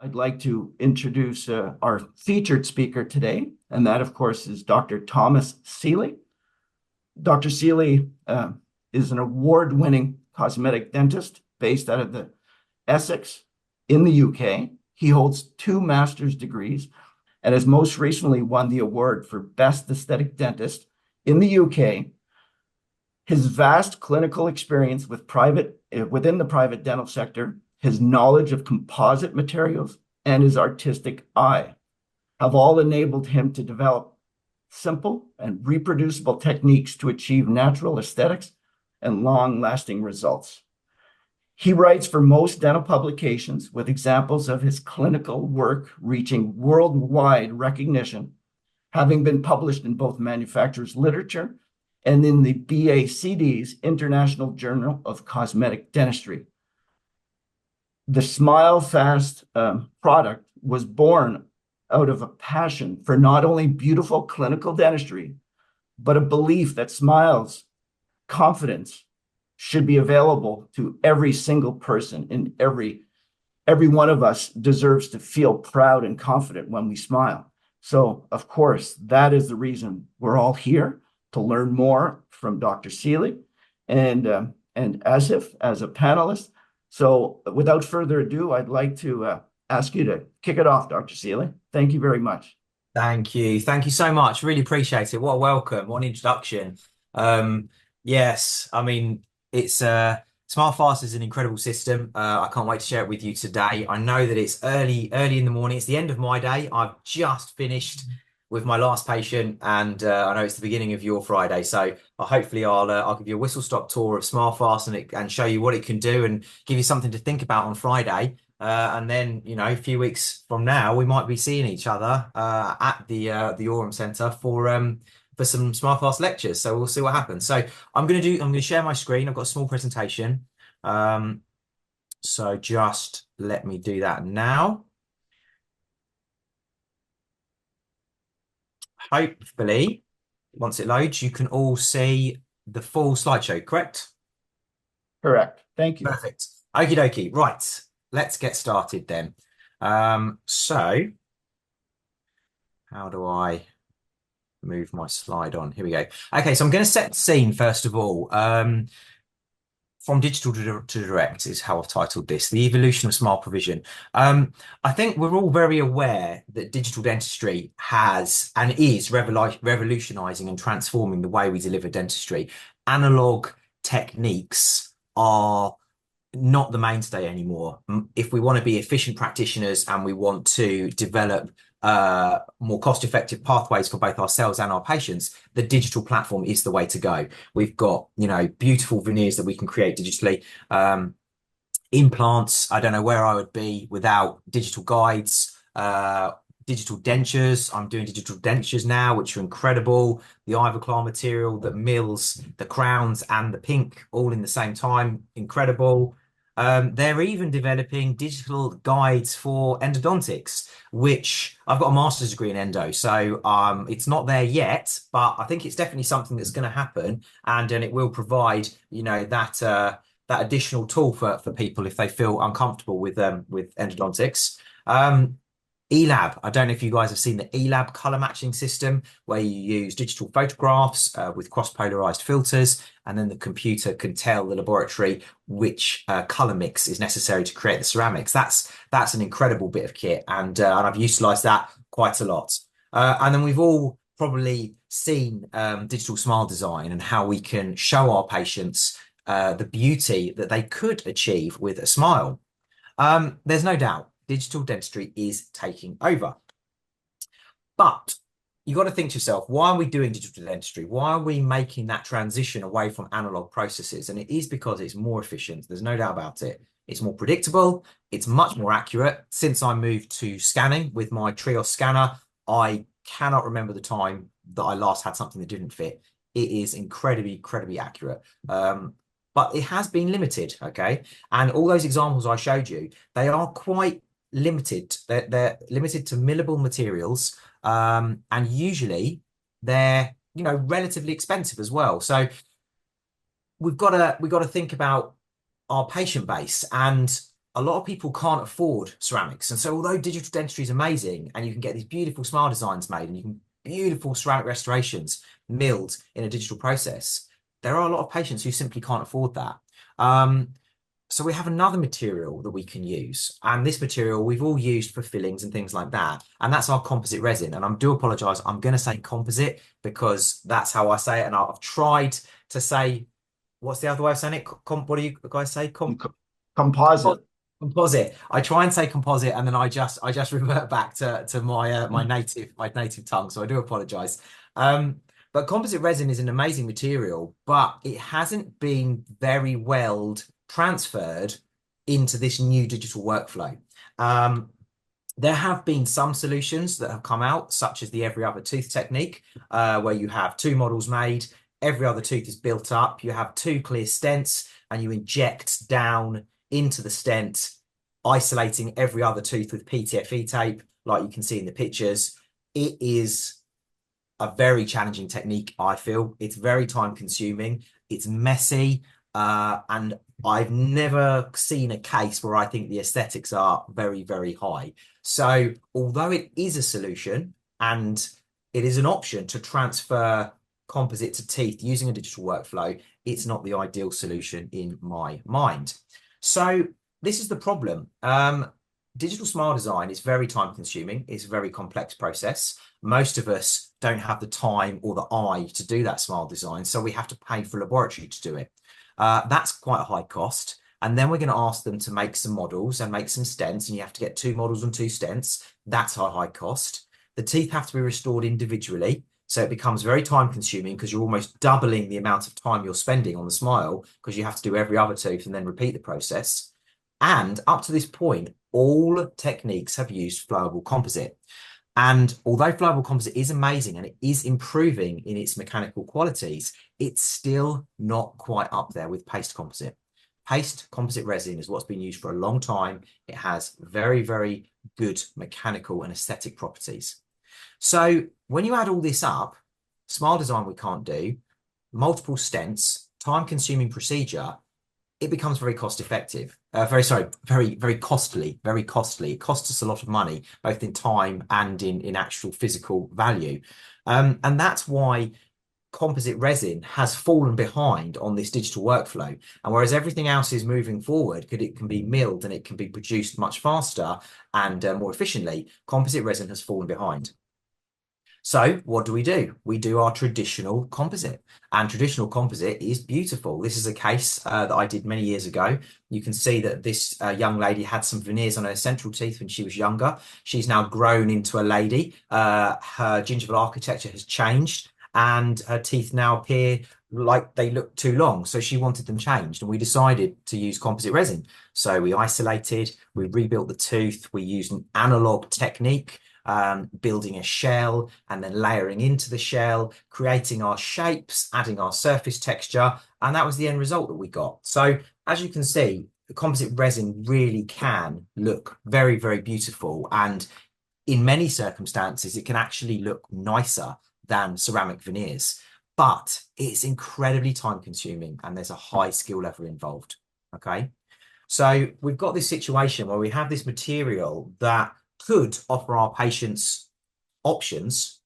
I'd like to introduce our featured speaker today, and that, of course, is Dr. Thomas Seeley. Dr. Seeley is an award-winning cosmetic dentist based out of the Essex in the UK. He holds 2 master's degrees and has most recently won the award for Best Aesthetic Dentist in the UK. His vast clinical experience within the private dental sector, his knowledge of composite materials, and his artistic eye have all enabled him to develop simple and reproducible techniques to achieve natural aesthetics and long-lasting results. He writes for most dental publications with examples of his clinical work reaching worldwide recognition, having been published in both manufacturers' literature and in the BACD's International Journal of Cosmetic Dentistry. The SmileFast product was born out of a passion for not only beautiful clinical dentistry, but a belief that smiles, confidence should be available to every single person, and every one of us deserves to feel proud and confident when we smile. So, of course, that is the reason we're all here, to learn more from Dr. Seeley and Asif as a panelist. So without further ado, I'd like to ask you to kick it off, Dr. Seeley. Thank you very much. Thank you. Thank you so much. Really appreciate it. What a welcome. What an introduction. Yes, I mean, it's SmileFast is an incredible system. I can't wait to share it with you today. I know that it's early in the morning. It's the end of my day. I've just finished with my last patient, and I know it's the beginning of your Friday. So hopefully I'll give you a whistle-stop tour of SmileFast and show you what it can do and give you something to think about on Friday. And then, you know, a few weeks from now, we might be seeing each other at the Orem Centre for some SmileFast lectures. So we'll see what happens. So I'm going to share my screen. I've got a small presentation. So just let me do that now. Hopefully, once it loads, you can all see the full slideshow, correct? Correct. Thank you. Perfect. Okie dokie. Right. Let's get started then. So how do I move my slide on? Here we go. Okay, so I'm going to set the scene first of all. From digital to direct is how I've titled this, the evolution of smile provision. I think we're all very aware that digital dentistry has and is revolutionizing and transforming the way we deliver dentistry. Analog techniques are not the mainstay anymore. If we want to be efficient practitioners and we want to develop more cost-effective pathways for both ourselves and our patients, the digital platform is the way to go. We've got, you know, beautiful veneers that we can create digitally. Implants, I don't know where I would be without digital guides. Digital dentures, I'm doing digital dentures now, which are incredible. The Ivoclar material that mills the crowns and the pink all in the same time, incredible. They're even developing digital guides for endodontics, which I've got a master's degree in endo. So it's not there yet, but I think it's definitely something that's going to happen. And it will provide, you know, that additional tool for people if they feel uncomfortable with endodontics. eLab, I don't know if you guys have seen the eLab color matching system where you use digital photographs with cross-polarized filters, and then the computer can tell the laboratory which color mix is necessary to create the ceramics. That's an incredible bit of kit, and I've utilized that quite a lot. And then we've all probably seen digital smile design and how we can show our patients the beauty that they could achieve with a smile. There's no doubt digital dentistry is taking over. But you got to think to yourself, why are we doing digital dentistry? Why are we making that transition away from analog processes? And it is because it's more efficient. There's no doubt about it. It's more predictable. It's much more accurate. Since I moved to scanning with my Trios scanner, I cannot remember the time that I last had something that didn't fit. It is incredibly, incredibly accurate. But it has been limited, okay? And all those examples I showed you, they are quite limited. They're limited to millable materials, and usually they're, you know, relatively expensive as well. So we've got to think about our patient base, and a lot of people can't afford ceramics. And so although digital dentistry is amazing and you can get these beautiful smile designs made and you can beautiful ceramic restorations milled in a digital process, there are a lot of patients who simply can't afford that. So we have another material that we can use. And this material we've all used for fillings and things like that. And that's our composite resin. And I do apologize. I'm going to say composite because that's how I say it. And I've tried to say, what's the other way of saying it? What do you guys say? Composite. Composite. I try and say composite, and then I just revert back to my my native tongue. So I do apologize. But composite resin is an amazing material, but it hasn't been very well transferred into this new digital workflow. There have been some solutions that have come out, such as the every other tooth technique, where you have two models made, every other tooth is built up, you have two clear stents, and you inject down into the stent, isolating every other tooth with PTFE tape, like you can see in the pictures. It is a very challenging technique, I feel. It's very time consuming, it's messy, and I've never seen a case where I think the aesthetics are very, very high. So although it is a solution and it is an option to transfer composite to teeth using a digital workflow, it's not the ideal solution in my mind. So this is the problem. Digital smile design is very time consuming. It's a very complex process. Most of us don't have the time or the eye to do that smile design, so we have to pay for a laboratory to do it. That's quite a high cost. And then we're going to ask them to make some models and make some stents, and you have to get two models and two stents. That's a high cost. The teeth have to be restored individually. So it becomes very time consuming because you're almost doubling the amount of time you're spending on the smile because you have to do every other tooth and then repeat the process. And up to this point, all techniques have used flowable composite. And although flowable composite is amazing and it is improving in its mechanical qualities, it's still not quite up there with paste composite. Paste composite resin is what's been used for a long time. It has very, very good mechanical and aesthetic properties. So when you add all this up, smile design we can't do, multiple stents, time-consuming procedure, it becomes very cost effective. Very costly, very costly. It costs us a lot of money, both in time and in actual physical value. And that's why composite resin has fallen behind on this digital workflow. And whereas everything else is moving forward, because it can be milled and it can be produced much faster and more efficiently, composite resin has fallen behind. So what do? We do our traditional composite, and traditional composite is beautiful. This is a case that I did many years ago. You can see that this young lady had some veneers on her central teeth when she was younger. She's now grown into a lady. Her gingival architecture has changed and her teeth now appear like they look too long. So she wanted them changed, and we decided to use composite resin. So we isolated, we rebuilt the tooth, we used an analog technique, building a shell and then layering into the shell, creating our shapes, adding our surface texture, and that was the end result that we got. So as you can see, the composite resin really can look very, very beautiful, and in many circumstances, it can actually look nicer than ceramic veneers, but it's incredibly time consuming and there's a high skill level involved. Okay, so we've got this situation where we have this material that could offer our patients options,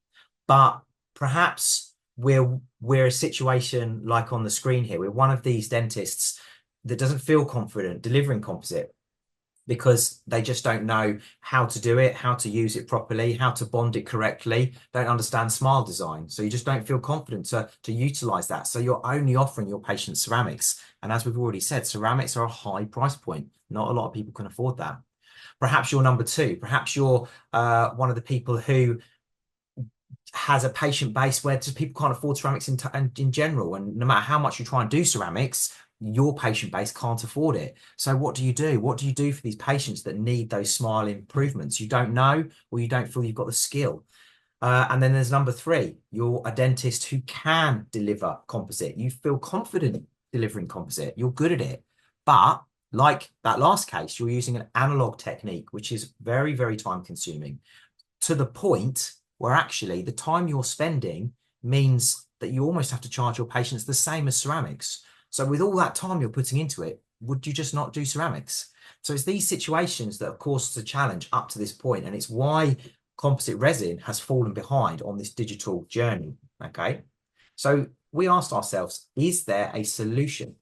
but perhaps we're a situation like on the screen here. We're one of these dentists that doesn't feel confident delivering composite because they just don't know how to do it, how to use it properly, how to bond it correctly, don't understand smile design. So you just don't feel confident to utilize that. So you're only offering your patients ceramics. And as we've already said, ceramics are a high price point. Not a lot of people can afford that. Perhaps you're number two. Perhaps you're one of the people who has a patient base where just people can't afford ceramics in general. And no matter how much you try and do ceramics, your patient base can't afford it. So what do you do? What do you do for these patients that need those smile improvements? You don't know, or you don't feel you've got the skill. And then there's number three. You're a dentist who can deliver composite. You feel confident delivering composite. You're good at it. But like that last case, you're using an analog technique, which is very, very time consuming, to the point where actually the time you're spending means that you almost have to charge your patients the same as ceramics. So with all that time you're putting into it, would you just not do ceramics? So it's these situations that have caused us a challenge up to this point, and it's why composite resin has fallen behind on this digital journey, okay? So we asked ourselves, is there a solution?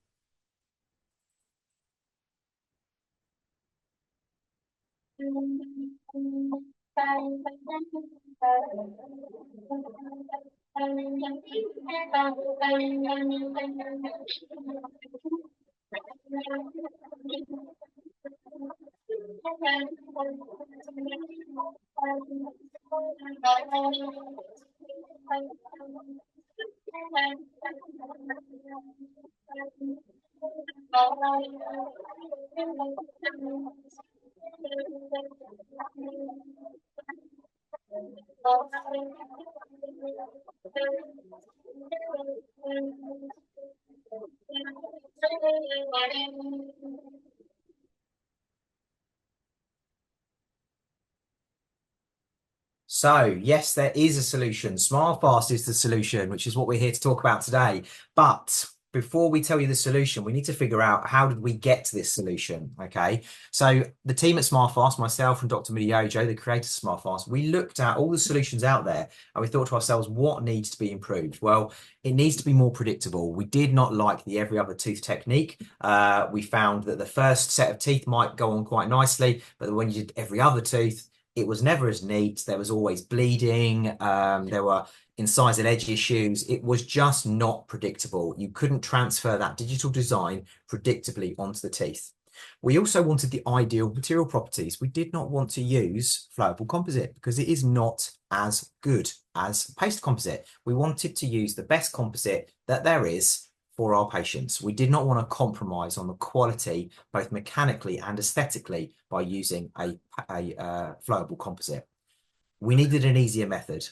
So, yes, there is a solution. SmileFast is the solution, which is what we're here to talk about today. But before we tell you the solution, we need to figure out, how did we get to this solution? Okay. So the team at SmileFast, myself and Dr. Midiojo, the creator of SmileFast, we looked at all the solutions out there and we thought to ourselves, what needs to be improved? Well, it needs to be more predictable. We did not like the every other tooth technique. We found that the first set of teeth might go on quite nicely, but when you did every other tooth, it was never as neat. There was always bleeding. There were incisal edge issues. It was just not predictable. You couldn't transfer that digital design predictably onto the teeth. We also wanted the ideal material properties. We did not want to use flowable composite because it is not as good as paste composite. We wanted to use the best composite that there is for our patients. We did not want to compromise on the quality, both mechanically and aesthetically, by using a flowable composite. We needed an easier method.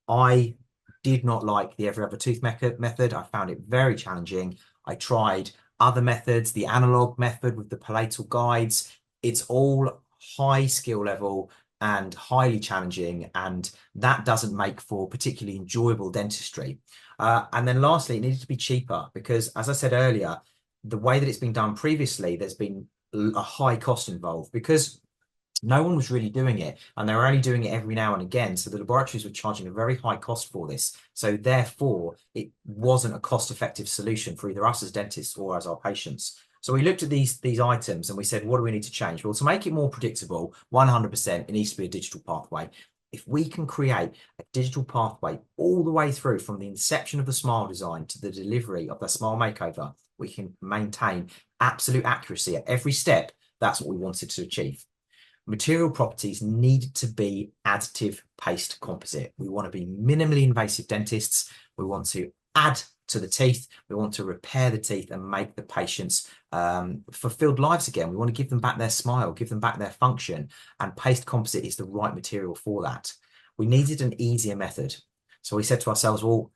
I did not like the every other tooth method. I found it very challenging. I tried other methods, the analog method with the palatal guides. It's all high skill level and highly challenging, and that doesn't make for particularly enjoyable dentistry. And then lastly, it needed to be cheaper because, as I said earlier, the way that it's been done previously, there's been a high cost involved because no one was really doing it, and they were only doing it every now and again. So the laboratories were charging a very high cost for this. So therefore, it wasn't a cost-effective solution for either us as dentists or as our patients. So we looked at these items and we said, what do we need to change? Well, to make it more predictable, 100%, it needs to be a digital pathway. If we can create a digital pathway all the way through from the inception of the smile design to the delivery of the smile makeover, we can maintain absolute accuracy at every step. That's what we wanted to achieve. Material properties need to be additive paste composite. We want to be minimally invasive dentists. We want to add to the teeth. We want to repair the teeth and make the patients fulfilled lives again. We want to give them back their smile, give them back their function, and paste composite is the right material for that. We needed an easier method. So we said to ourselves, well,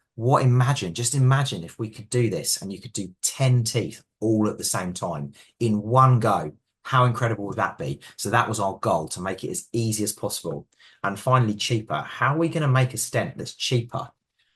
just imagine if we could do this and you could do 10 teeth all at the same time in one go. How incredible would that be? So that was our goal, to make it as easy as possible. And finally, cheaper. How are we going to make a stent that's cheaper?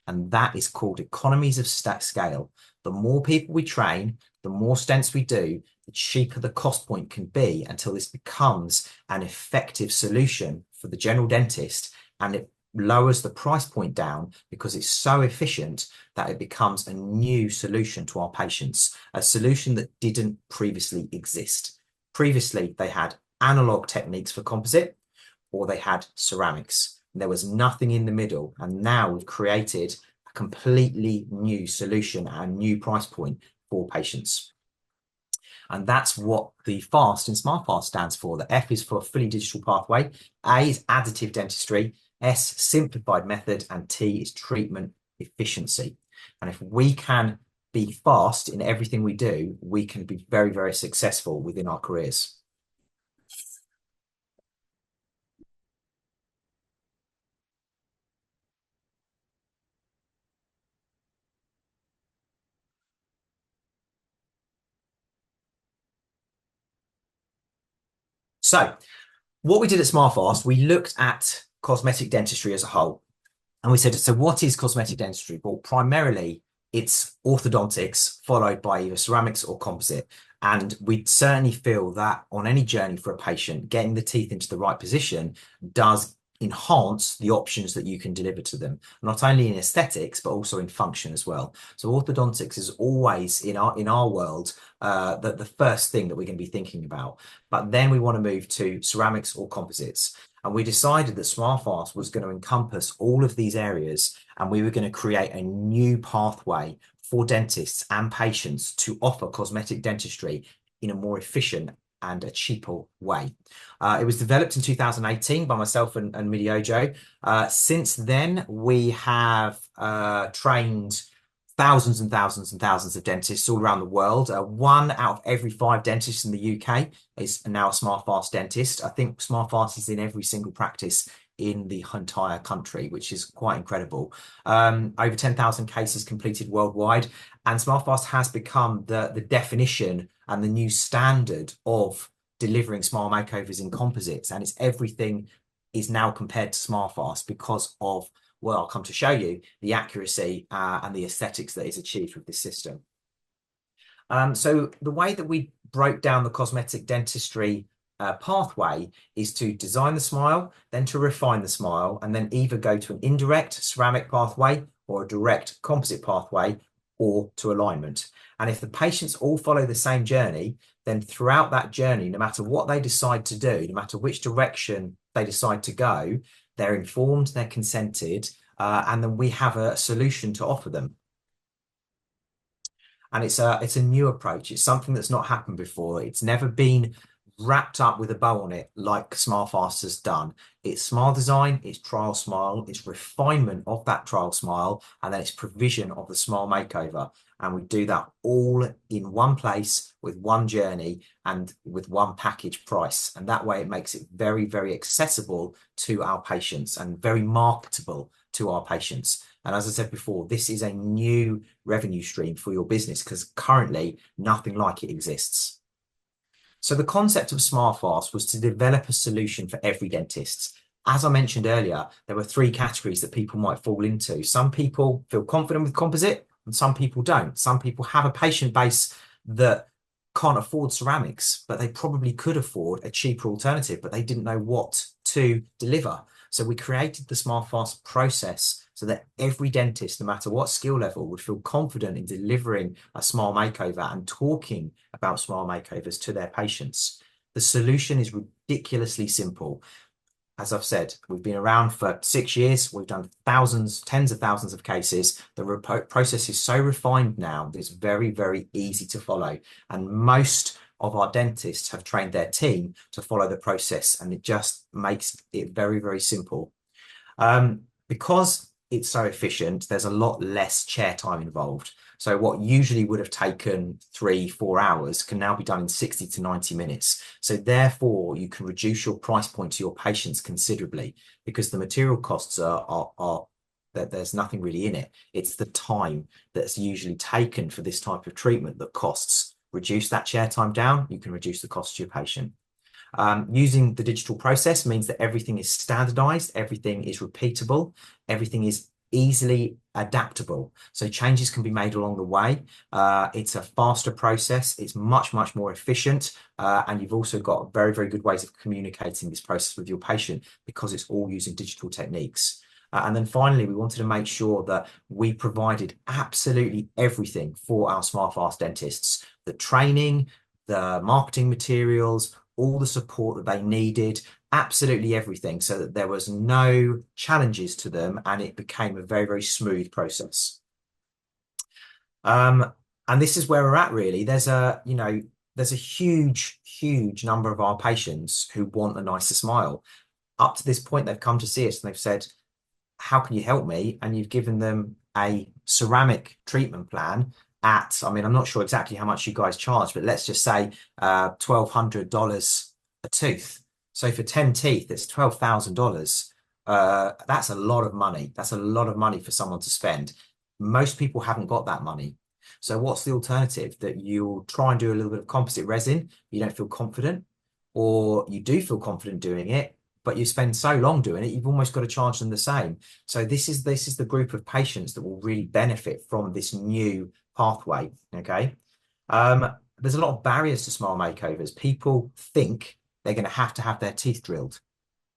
And that is called economies of scale. The more people we train, the more stents we do, the cheaper the cost point can be until this becomes an effective solution for the general dentist, and it lowers the price point down because it's so efficient that it becomes a new solution to our patients, a solution that didn't previously exist. Previously, they had analog techniques for composite, or they had ceramics. There was nothing in the middle. And now we've created a completely new solution at a new price point for patients. And that's what the FAST in SmileFast stands for. The F is for fully digital pathway. A is additive dentistry. S, simplified method. And T is treatment efficiency. And if we can be fast in everything we do, we can be very, very successful within our careers. So what we did at SmileFast, we looked at cosmetic dentistry as a whole. And we said, so what is cosmetic dentistry? Well, primarily it's orthodontics followed by either ceramics or composite. And we certainly feel that on any journey for a patient, getting the teeth into the right position does enhance the options that you can deliver to them, not only in aesthetics, but also in function as well. So orthodontics is always in our world the first thing that we're going to be thinking about. But then we want to move to ceramics or composites. And we decided that SmileFast was going to encompass all of these areas, and we were going to create a new pathway for dentists and patients to offer cosmetic dentistry in a more efficient and a cheaper way. It was developed in 2018 by myself and Midiojo. Since then, we have trained thousands and thousands and thousands of dentists all around the world. 1 out of every 5 dentists in the UK is now a SmileFast dentist. I think SmileFast is in every single practice in the entire country, which is quite incredible. Over 10,000 cases completed worldwide, and SmileFast has become the definition and the new standard of delivering smile makeovers in composites, and it's everything is now compared to SmileFast because of, well, I'll come to show you the accuracy and the aesthetics that is achieved with this system. So the way that we broke down the cosmetic dentistry pathway is to design the smile, then to refine the smile, and then either go to an indirect ceramic pathway or a direct composite pathway or to alignment. And if the patients all follow the same journey, then throughout that journey, no matter what they decide to do, no matter which direction they decide to go, they're informed, they're consented, and then we have a solution to offer them. And it's a new approach. It's something that's not happened before. It's never been wrapped up with a bow on it like SmileFast has done. It's smile design, it's trial smile, it's refinement of that trial smile, and then it's provision of the smile makeover. And we do that all in one place with one journey and with one package price. And that way it makes it very, very accessible to our patients and very marketable to our patients. And as I said before, this is a new revenue stream for your business because currently nothing like it exists. So the concept of SmileFast was to develop a solution for every dentist. As I mentioned earlier, there were 3 categories that people might fall into. Some people feel confident with composite and some people don't. Some people have a patient base that can't afford ceramics, but they probably could afford a cheaper alternative, but they didn't know what to deliver. So we created the SmileFast process so that every dentist, no matter what skill level, would feel confident in delivering a smile makeover and talking about smile makeovers to their patients. The solution is ridiculously simple. As I've said, we've been around for 6 years. We've done thousands, tens of thousands of cases. The process is so refined now that it's very, very easy to follow. And most of our dentists have trained their team to follow the process, and it just makes it very, very simple. Because it's so efficient, there's a lot less chair time involved. So what usually would have taken 3-4 hours can now be done in 60 to 90 minutes. So therefore, you can reduce your price point to your patients considerably because the material costs are that there's nothing really in it. It's the time that's usually taken for this type of treatment that costs. Reduce that chair time down, you can reduce the cost to your patient. Using the digital process means that everything is standardized, everything is repeatable, everything is easily adaptable. So changes can be made along the way. It's a faster process. It's much, much more efficient. And you've also got very, very good ways of communicating this process with your patient because it's all using digital techniques. And then finally, we wanted to make sure that we provided absolutely everything for our SmileFast dentists, the training, the marketing materials, all the support that they needed, absolutely everything, so that there was no challenges to them and it became a very, very smooth process. And this is where we're at really. There's a huge, huge number of our patients who want a nicer smile. Up to this point, they've come to see us and they've said, how can you help me? And you've given them a ceramic treatment plan at, I mean, I'm not sure exactly how much you guys charge, but let's just say $1,200 a tooth. So for 10 teeth, it's $12,000. That's a lot of money. That's a lot of money for someone to spend. Most people haven't got that money. So what's the alternative? That you'll try and do a little bit of composite resin, you don't feel confident, or you do feel confident doing it, but you spend so long doing it, you've almost got to charge them the same. So this is the group of patients that will really benefit from this new pathway, okay? there's a lot of barriers to smile makeovers. People think they're going to have their teeth drilled.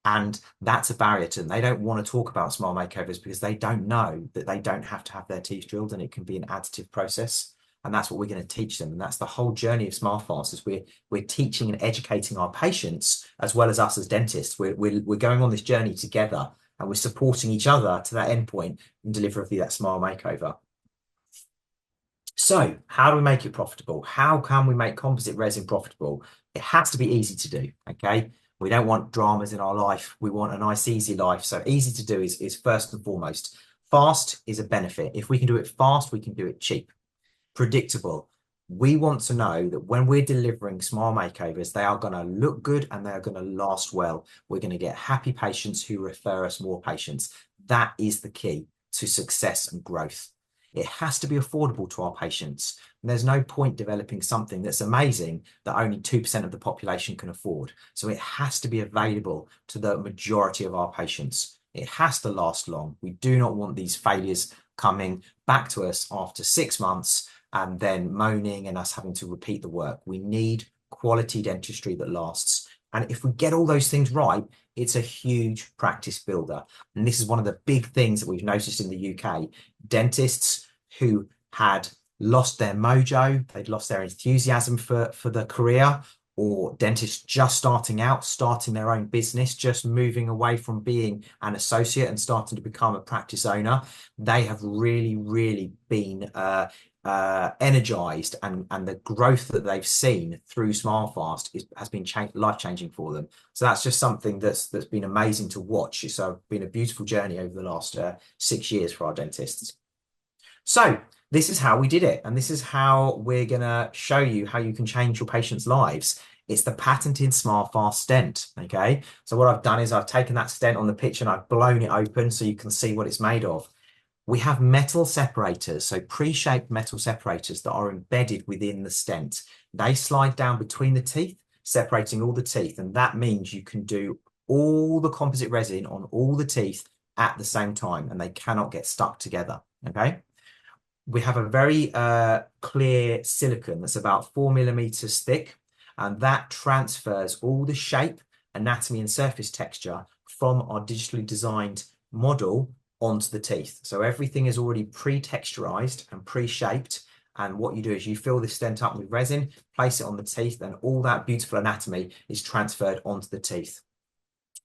And that's a barrier to them. They don't want to talk about smile makeovers because they don't know that they don't have to have their teeth drilled, and it can be an additive process. And that's what we're going to teach them. And that's the whole journey of SmileFast, is we're teaching and educating our patients as well as us as dentists. We're going on this journey together, and we're supporting each other to that endpoint and delivery of that smile makeover. So how do we make it profitable? How can we make composite resin profitable? It has to be easy to do, okay? We don't want dramas in our life. We want a nice, easy life. So easy to do is first and foremost. Fast is a benefit. If we can do it fast, we can do it cheap. Predictable. We want to know that when we're delivering smile makeovers, they are going to look good and they're going to last well. We're going to get happy patients who refer us more patients. That is the key to success and growth. It has to be affordable to our patients. And there's no point developing something that's amazing that only 2% of the population can afford. So it has to be available to the majority of our patients. It has to last long. We do not want these failures coming back to us after 6 months and then moaning and us having to repeat the work. We need quality dentistry that lasts. And if we get all those things right, it's a huge practice builder. And this is one of the big things that we've noticed in the UK. Dentists who had lost their mojo, they'd lost their enthusiasm for the career, or dentists just starting out, starting their own business, just moving away from being an associate and starting to become a practice owner, they have really, really been energized, and the growth that they've seen through SmileFast has been life-changing for them. So that's just something that's been amazing to watch. It's been a beautiful journey over the last 6 years for our dentists. So this is how we did it, and this is how we're going to show you how you can change your patients' lives. It's the patented SmileFast stent, okay? So what I've done is I've taken that stent on the picture and I've blown it open so you can see what it's made of. We have metal separators, so pre-shaped metal separators that are embedded within the stent. They slide down between the teeth, separating all the teeth, and that means you can do all the composite resin on all the teeth at the same time, and they cannot get stuck together, okay? We have a very clear silicone that's about 4 millimeters thick, and that transfers all the shape, anatomy, and surface texture from our digitally designed model onto the teeth. So everything is already pre-texturized and pre-shaped. And what you do is you fill this stent up with resin, place it on the teeth, and all that beautiful anatomy is transferred onto the teeth.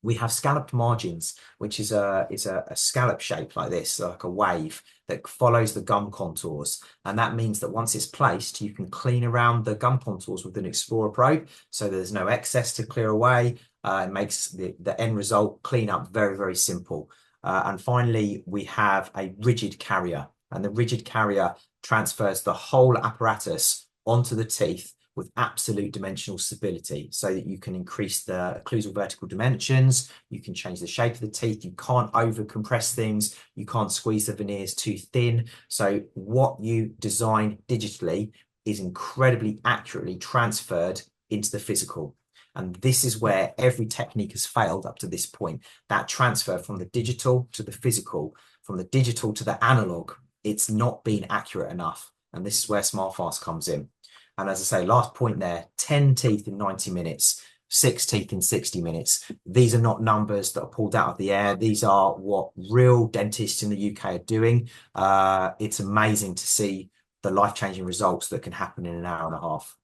We have scalloped margins, which is a scallop shape like this, like a wave that follows the gum contours. And that means that once it's placed, you can clean around the gum contours with an Explorer probe. So there's no excess to clear away. It makes the end result clean up very, very simple. And finally, we have a rigid carrier, and the rigid carrier transfers the whole apparatus onto the teeth with absolute dimensional stability, so that you can increase the occlusal vertical dimensions, you can change the shape of the teeth, you can't over compress things, you can't squeeze the veneers too thin. So what you design digitally is incredibly accurately transferred into the physical. And this is where every technique has failed up to this point. That transfer from the digital to the physical, from the digital to the analog, it's not been accurate enough. And this is where SmileFast comes in. And as I say, last point there, 10 teeth in 90 minutes, 6 teeth in 60 minutes. These are not numbers that are pulled out of the air. These are what real dentists in the UK are doing. It's amazing to see the life-changing results that can happen in an hour and a half.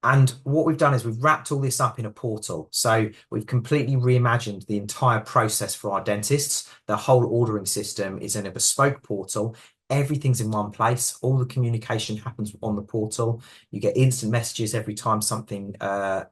And what we've done is we've wrapped all this up in a portal. So we've completely reimagined the entire process for our dentists. The whole ordering system is in a bespoke portal. Everything's in one place. All the communication happens on the portal. You get instant messages every time something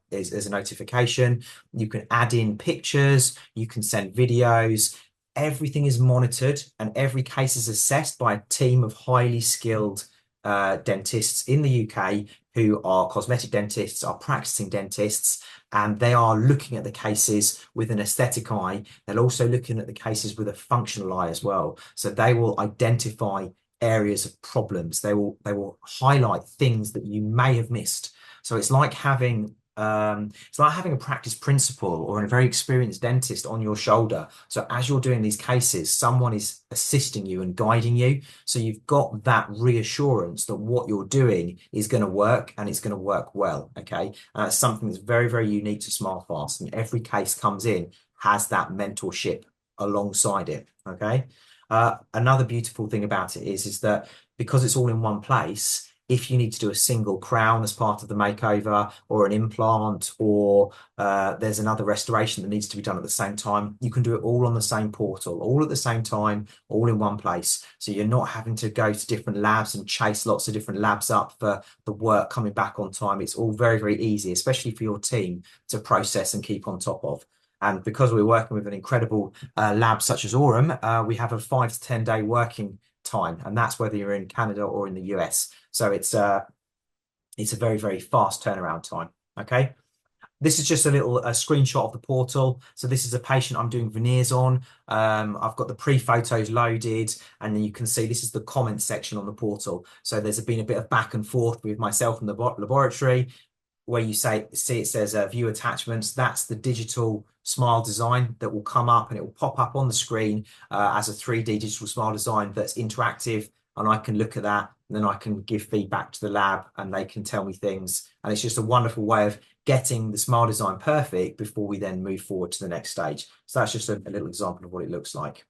is a notification. You can add in pictures. You can send videos. Everything is monitored, and every case is assessed by a team of highly skilled dentists in the UK who are cosmetic dentists, are practicing dentists, and they are looking at the cases with an aesthetic eye. They're also looking at the cases with a functional eye as well. So they will identify areas of problems. They will highlight things that you may have missed. So it's like having it's like having a practice principal or a very experienced dentist on your shoulder. So as you're doing these cases, someone is assisting you and guiding you. So you've got that reassurance that what you're doing is going to work and it's going to work well. Okay. It's something that's very, very unique to SmileFast, and every case comes in has that mentorship alongside it. Okay. Another beautiful thing about it is that because it's all in one place, if you need to do a single crown as part of the makeover or an implant, or there's another restoration that needs to be done at the same time, you can do it all on the same portal, all at the same time, all in one place. So you're not having to go to different labs and chase lots of different labs up for the work coming back on time. It's all very, very easy, especially for your team to process and keep on top of. And because we're working with an incredible lab such as Aurum, we have a 5 to 10 day working time, and that's whether you're in Canada or in the US. So it's a very, very fast turnaround time. Okay. This is just a little screenshot of the portal. So this is a patient I'm doing veneers on. I've got the pre-photos loaded, and then you can see this is the comment section on the portal. So there's been a bit of back and forth with myself and the laboratory, where you see it says view attachments. That's the digital smile design that will come up, and it will pop up on the screen as a 3D digital smile design that's interactive, and I can look at that, and then I can give feedback to the lab and they can tell me things. And it's just a wonderful way of getting the smile design perfect before we then move forward to the next stage. So that's just a little example of what it looks like.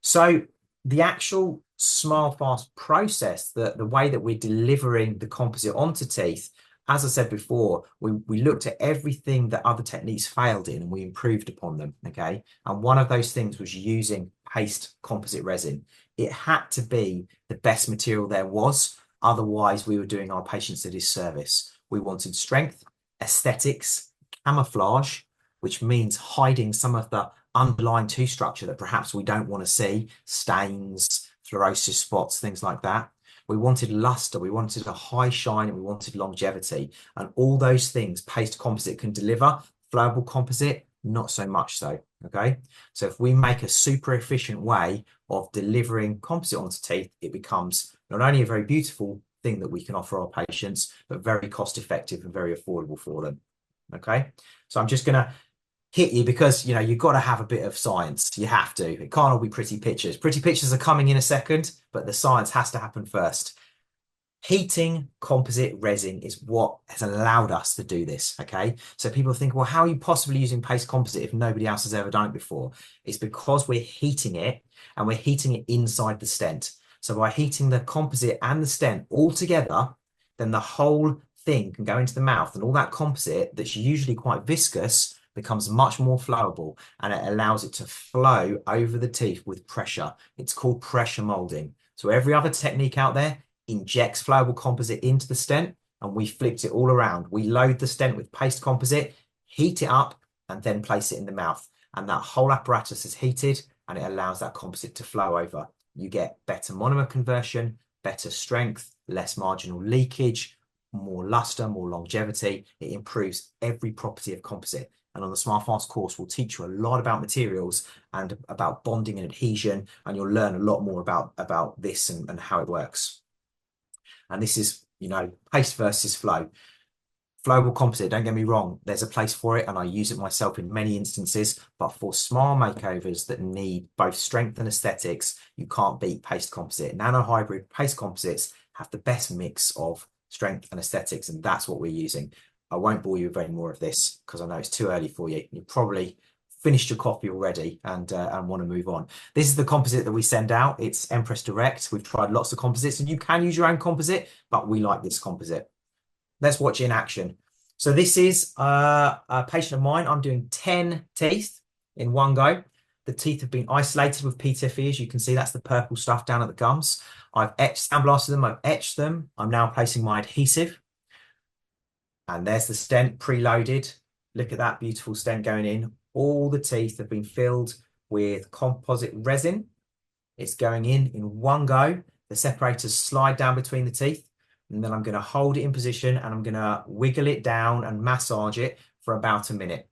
So the actual SmileFast process, the way that we're delivering the composite onto teeth, as I said before, we looked at everything that other techniques failed in and we improved upon them, okay? And one of those things was using paste composite resin. It had to be the best material there was, otherwise we were doing our patients a disservice. We wanted strength, aesthetics, camouflage, which means hiding some of the underlying tooth structure that perhaps we don't want to see, stains, fluorosis spots, things like that. We wanted luster, we wanted a high shine, and we wanted longevity. And all those things paste composite can deliver. Flowable composite, not so much so, okay? So if we make a super efficient way of delivering composite onto teeth, it becomes not only a very beautiful thing that we can offer our patients, but very cost effective and very affordable for them, okay? So I'm just gonna hit you because, you know, you've got to have a bit of science. You have to. It can't all be pretty pictures. Pretty pictures are coming in a second, but the science has to happen first. Heating composite resin is what has allowed us to do this, okay? So people think, well, how are you possibly using paste composite if nobody else has ever done it before? It's because we're heating it, and we're heating it inside the stent. So by heating the composite and the stent all together, then the whole thing can go into the mouth, and all that composite that's usually quite viscous becomes much more flowable, and it allows it to flow over the teeth with pressure. It's called pressure molding. So every other technique out there injects flowable composite into the stent, and we flipped it all around. We load the stent with paste composite, heat it up, and then place it in the mouth. And that whole apparatus is heated, and it allows that composite to flow over. You get better monomer conversion, better strength, less marginal leakage, more luster, more longevity. It improves every property of composite. And on the SmileFast course, we'll teach you a lot about materials and about bonding and adhesion, and you'll learn a lot more about this and how it works. And this is, you know, paste versus flow. Flowable composite, don't get me wrong, there's a place for it, and I use it myself in many instances, but for smile makeovers that need both strength and aesthetics, you can't beat paste composite. Nano hybrid paste composites have the best mix of strength and aesthetics, and that's what we're using. I won't bore you with any more of this because I know it's too early for you. You've probably finished your coffee already and want to move on. This is the composite that we send out. It's Empress Direct. We've tried lots of composites, and you can use your own composite, but we like this composite. Let's watch it in action. So this is a patient of mine. I'm doing 10 teeth in one go. The teeth have been isolated with PTFE. As you can see, that's the purple stuff down at the gums. I've sandblasted them. I've etched them. I'm now placing my adhesive. And there's the stent preloaded. Look at that beautiful stent going in. All the teeth have been filled with composite resin. It's going in one go. The separators slide down between the teeth. And then I'm going to hold it in position, and I'm going to wiggle it down and massage it for about a minute.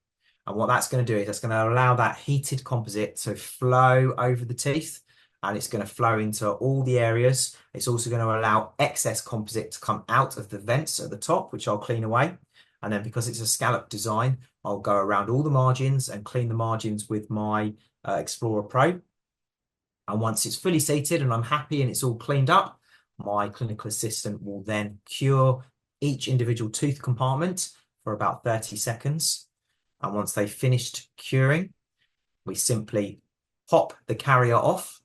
And what that's going to do is that's going to allow that heated composite to flow over the teeth, and it's going to flow into all the areas. It's also going to allow excess composite to come out of the vents at the top, which I'll clean away. And then because it's a scallop design, I'll go around all the margins and clean the margins with my Explorer Pro. And once it's fully seated and I'm happy and it's all cleaned up, my clinical assistant will then cure each individual tooth compartment for about 30 seconds. And once they've finished curing, we simply pop the carrier off,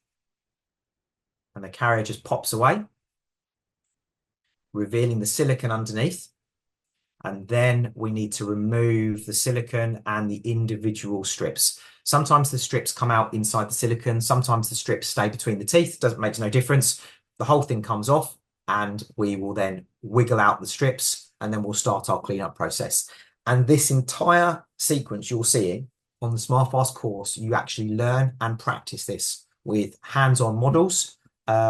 and the carrier just pops away, revealing the silicone underneath. And then we need to remove the silicone and the individual strips. Sometimes the strips come out inside the silicone. Sometimes the strips stay between the teeth. Makes no difference. The whole thing comes off, and we will then wiggle out the strips, and then we'll start our cleanup process. And this entire sequence you're seeing on the SmileFast course, you actually learn and practice this with hands-on models.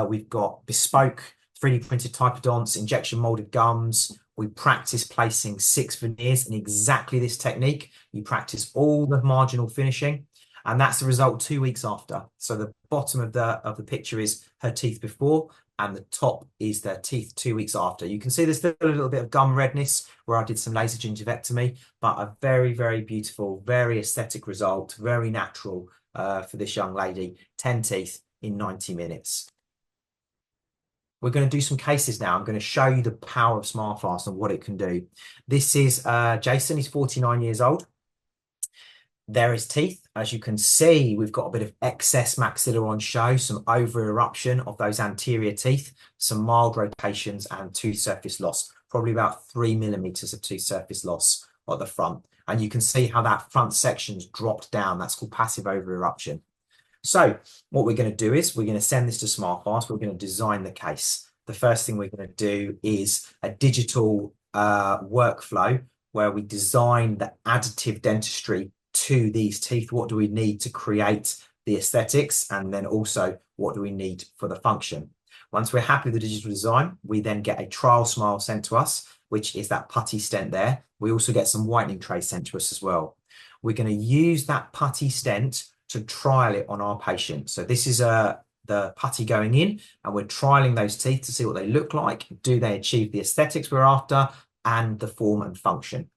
We've got bespoke 3D printed typodonts, injection molded gums. We practice placing 6 veneers in exactly this technique. You practice all the marginal finishing, and that's the result 2 weeks after. So the bottom of the picture is her teeth before, and the top is their teeth 2 weeks after. You can see there's still a little bit of gum redness where I did some laser gingivectomy, but a very, very beautiful, very aesthetic result, very natural for this young lady. 10 teeth in 90 minutes. We're going to do some cases now. I'm going to show you the power of SmileFast and what it can do. This is Jason. He's 49 years old. There is teeth. As you can see, we've got a bit of excess maxilla on show, some over-eruption of those anterior teeth, some mild rotations and tooth surface loss, probably about 3 millimeters of tooth surface loss at the front. And you can see how that front section's dropped down. That's called passive over-eruption. So what we're going to do is we're going to send this to SmileFast. We're going to design the case. The first thing we're going to do is a digital workflow where we design the additive dentistry to these teeth. What do we need to create the aesthetics? And then also, what do we need for the function? Once we're happy with the digital design, we then get a trial smile sent to us, which is that putty stent there. We also get some whitening trays sent to us as well. We're going to use that putty stent to trial it on our patient. So this is the putty going in, and we're trialing those teeth to see what they look like. Do they achieve the aesthetics we're after and the form and function?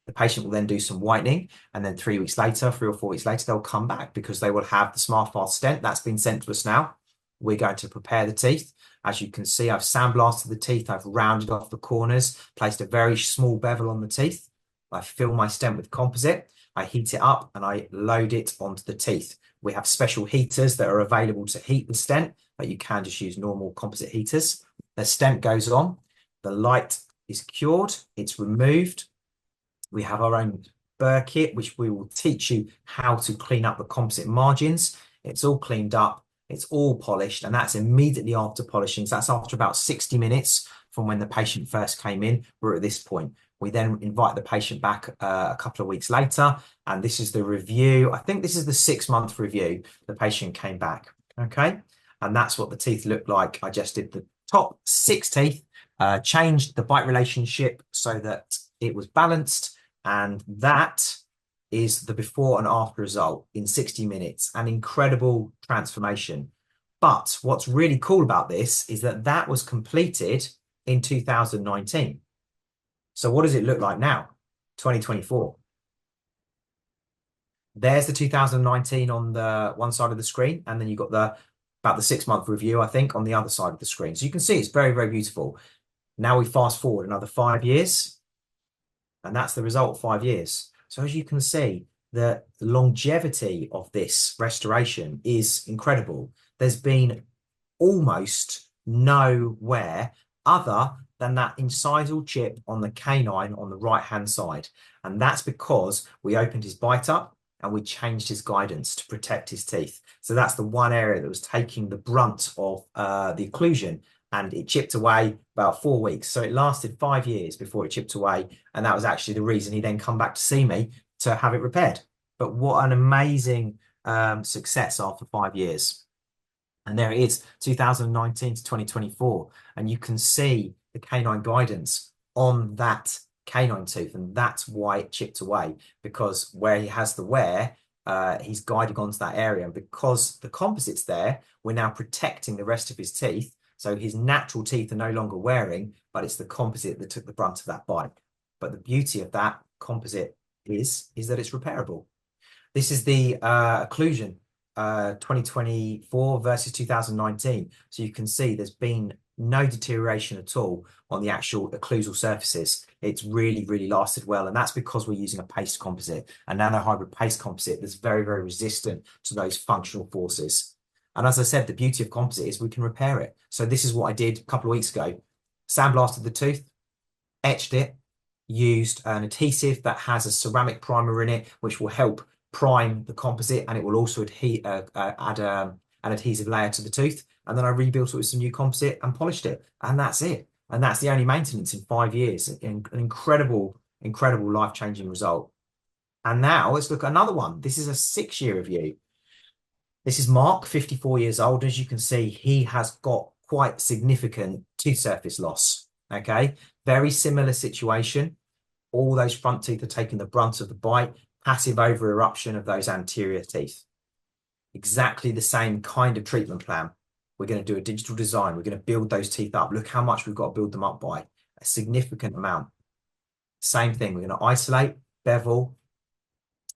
The patient will then do some whitening, and then 3 weeks later, 3 or 4 weeks later, they'll come back because they will have the SmileFast stent that's been sent to us now. We're going to prepare the teeth. As you can see, I've sandblasted the teeth. I've rounded off the corners, placed a very small bevel on the teeth. I fill my stent with composite. I heat it up and I load it onto the teeth. We have special heaters that are available to heat the stent, but you can just use normal composite heaters. The stent goes on, the light is cured, it's removed. We have our own burr kit, which we will teach you how to clean up the composite margins. It's all cleaned up, it's all polished, and that's immediately after polishing. So that's after about 60 minutes from when the patient first came in. We're at this point. We then invite the patient back a couple of weeks later, and this is the review. I think this is the 6-month review. The patient came back, okay? And that's what the teeth look like. I just did the top 6 teeth, changed the bite relationship so that it was balanced, and that is the before and after result in 60 minutes, an incredible transformation. But what's really cool about this is that that was completed in 2019. So what does it look like now? 2024. There's the 2019 on the one side of the screen, and then you've got about the 6-month review, I think, on the other side of the screen. So you can see it's very, very beautiful. Now we fast forward another 5 years, and that's the result of 5 years. So as you can see, the longevity of this restoration is incredible. There's been almost no wear other than that incisal chip on the canine on the right-hand side. And that's because we opened his bite up and we changed his guidance to protect his teeth. So that's the one area that was taking the brunt of the occlusion, and it chipped away about 4 weeks. So it lasted 5 years before it chipped away. And that was actually the reason he then come back to see me to have it repaired. But what an amazing success after 5 years. And there it is, 2019 to 2024. And you can see the canine guidance on that canine tooth, and that's why it chipped away, because where he has the wear, he's guiding onto that area, and because the composite's there, we're now protecting the rest of his teeth. So his natural teeth are no longer wearing, but it's the composite that took the brunt of that bite. But the beauty of that composite is that it's repairable. This is the occlusion 2024 versus 2019. So you can see there's been no deterioration at all on the actual occlusal surfaces. It's really, really lasted well. And that's because we're using a paste composite, a nanohybrid paste composite that's very, very resistant to those functional forces. And as I said, the beauty of composite is we can repair it. So this is what I did a couple of weeks ago. Sandblasted the tooth, etched it, used an adhesive that has a ceramic primer in it, which will help prime the composite, and it will also add an adhesive layer to the tooth. And then I rebuilt it with some new composite and polished it. And that's it. And that's the only maintenance in 5 years. An incredible, incredible life-changing result. And now let's look at another one. This is a 6-year review. This is Mark, 54 years old. As you can see, he has got quite significant tooth surface loss. Okay, very similar situation. All those front teeth are taking the brunt of the bite, passive over eruption of those anterior teeth. Exactly the same kind of treatment plan. We're going to do a digital design. We're going to build those teeth up. Look how much we've got to build them up by. A significant amount. Same thing. We're going to isolate, bevel,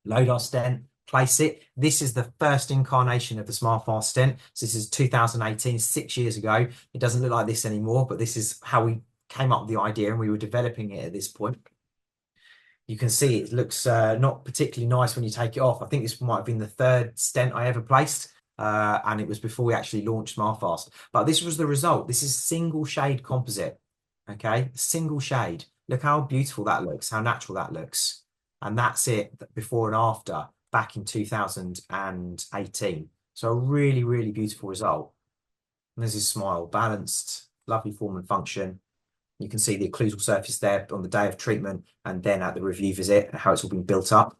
load our stent, place it. This is the first incarnation of the SmileFast stent. So this is 2018, 6 years ago. It doesn't look like this anymore, but this is how we came up with the idea, and we were developing it at this point. You can see it looks not particularly nice when you take it off. I think this might have been the 3rd stent I ever placed, and it was before we actually launched SmileFast. But this was the result. This is single shade composite, okay? Single shade. Look how beautiful that looks, how natural that looks. And that's it before and after back in 2018. So a really, really beautiful result. And this is Smile, balanced, lovely form and function. You can see the occlusal surface there on the day of treatment and then at the review visit, how it's all been built up.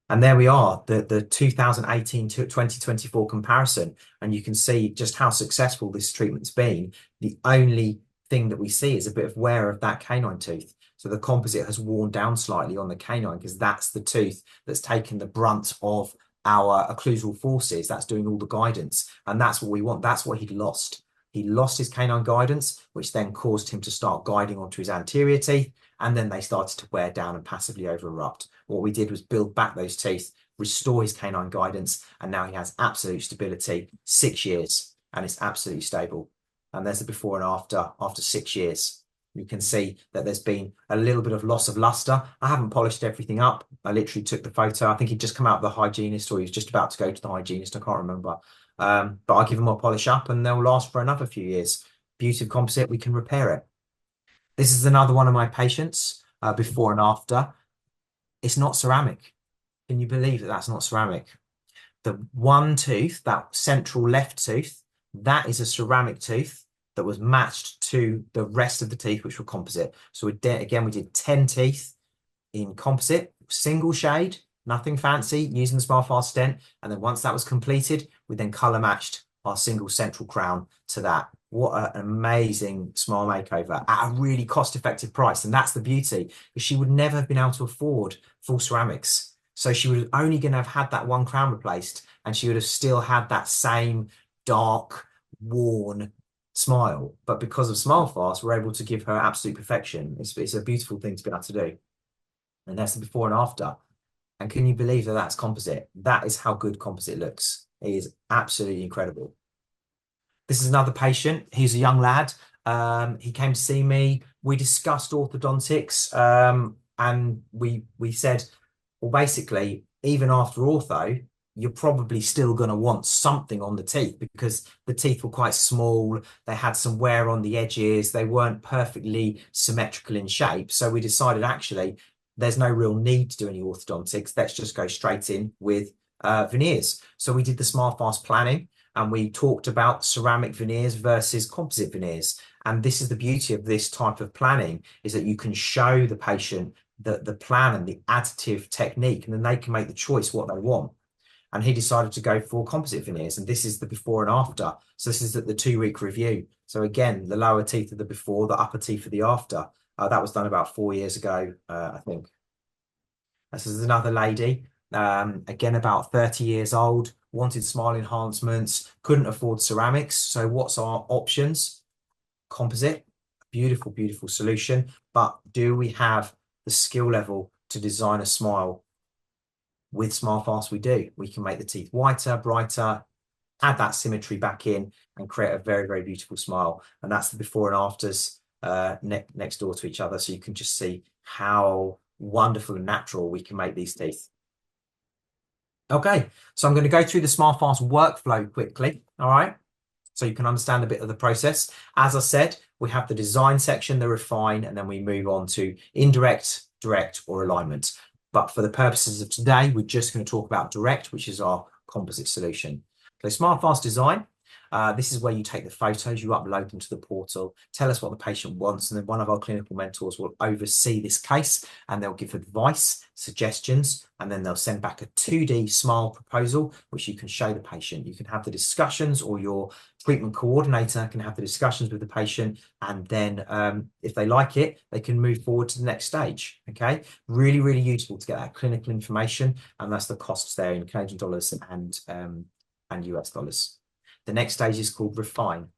And there we are, the 2018 to 2024 comparison. And you can see just how successful this treatment's been. The only thing that we see is a bit of wear of that canine tooth. So the composite has worn down slightly on the canine because that's the tooth that's taken the brunt of our occlusal forces. That's doing all the guidance. And that's what we want. That's what he'd lost. He lost his canine guidance, which then caused him to start guiding onto his anterior teeth, and then they started to wear down and passively over-erupt. What we did was build back those teeth, restore his canine guidance, and now he has absolute stability, 6 years, and it's absolutely stable. And there's the before and after 6 years. You can see that there's been a little bit of loss of luster. I haven't polished everything up. I literally took the photo. I think he'd just come out of the hygienist, or he was just about to go to the hygienist. I can't remember. But I'll give them a polish up and they'll last for another few years. Beauty of composite, we can repair it. This is another one of my patients, before and after. It's not ceramic. Can you believe that that's not ceramic? The one tooth, that central left tooth, that is a ceramic tooth that was matched to the rest of the teeth, which were composite. So we did 10 teeth in composite, single shade, nothing fancy, using the SmileFast stent. And then once that was completed, we then color matched our single central crown to that. What an amazing smile makeover at a really cost-effective price. And that's the beauty, because she would never have been able to afford full ceramics. So she would only going to have had that one crown replaced, and she would have still had that same dark, worn smile. But because of SmileFast, we're able to give her absolute perfection. It's a beautiful thing to be able to do. And that's the before and after. And can you believe that that's composite? That is how good composite looks. It is absolutely incredible. This is another patient. He's a young lad. He came to see me. We discussed orthodontics, and we said, well, basically, even after ortho, you're probably still going to want something on the teeth, because the teeth were quite small. They had some wear on the edges. They weren't perfectly symmetrical in shape. So we decided, actually, there's no real need to do any orthodontics. Let's just go straight in with veneers. So we did the SmileFast planning, and we talked about ceramic veneers versus composite veneers. And this is the beauty of this type of planning, is that you can show the patient the plan and the additive technique, and then they can make the choice what they want. And he decided to go for composite veneers, and this is the before and after. So this is the 2-week review. So again, the lower teeth are the before, the upper teeth are the after. That was done about 4 years ago, I think. This is another lady, again, about 30 years old, wanted smile enhancements, couldn't afford ceramics. So what's our options? Composite. Beautiful, beautiful solution. But do we have the skill level to design a smile? With SmileFast, we do. We can make the teeth whiter, brighter, add that symmetry back in, and create a very, very beautiful smile. And that's the before and afters next door to each other. So you can just see how wonderful and natural we can make these teeth. Okay, so I'm going to go through the SmileFast workflow quickly. All right, so you can understand a bit of the process. As I said, we have the design section, the refine, and then we move on to indirect, direct, or alignment. But for the purposes of today, we're just going to talk about direct, which is our composite solution. So SmileFast design, this is where you take the photos, you upload them to the portal, tell us what the patient wants, and then one of our clinical mentors will oversee this case, and they'll give advice, suggestions, and then they'll send back a 2D smile proposal, which you can show the patient. You can have the discussions, or your treatment coordinator can have the discussions with the patient, and then if they like it, they can move forward to the next stage. Okay, really, really useful to get that clinical information, and that's the costs there in Canadian dollars and US dollars. The next stage is called refine.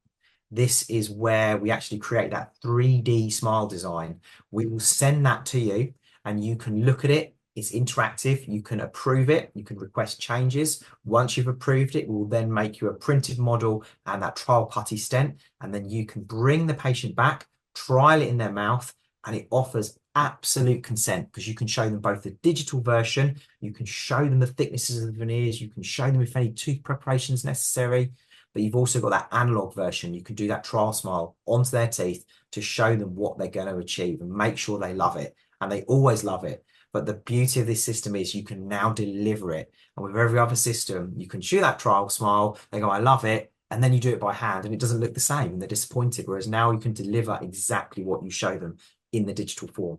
This is where we actually create that 3D smile design. We will send that to you and you can look at it. It's interactive. You can approve it. You can request changes. Once you've approved it, we'll then make you a printed model and that trial putty stent. And then you can bring the patient back, trial it in their mouth, and it offers absolute consent because you can show them both the digital version, you can show them the thicknesses of the veneers, you can show them if any tooth preparation is necessary, but you've also got that analog version. You can do that trial smile onto their teeth to show them what they're going to achieve and make sure they love it. And they always love it. But the beauty of this system is you can now deliver it. And with every other system, you can shoot that trial smile, they go, I love it. And then you do it by hand and it doesn't look the same and they're disappointed. Whereas now you can deliver exactly what you show them in the digital form.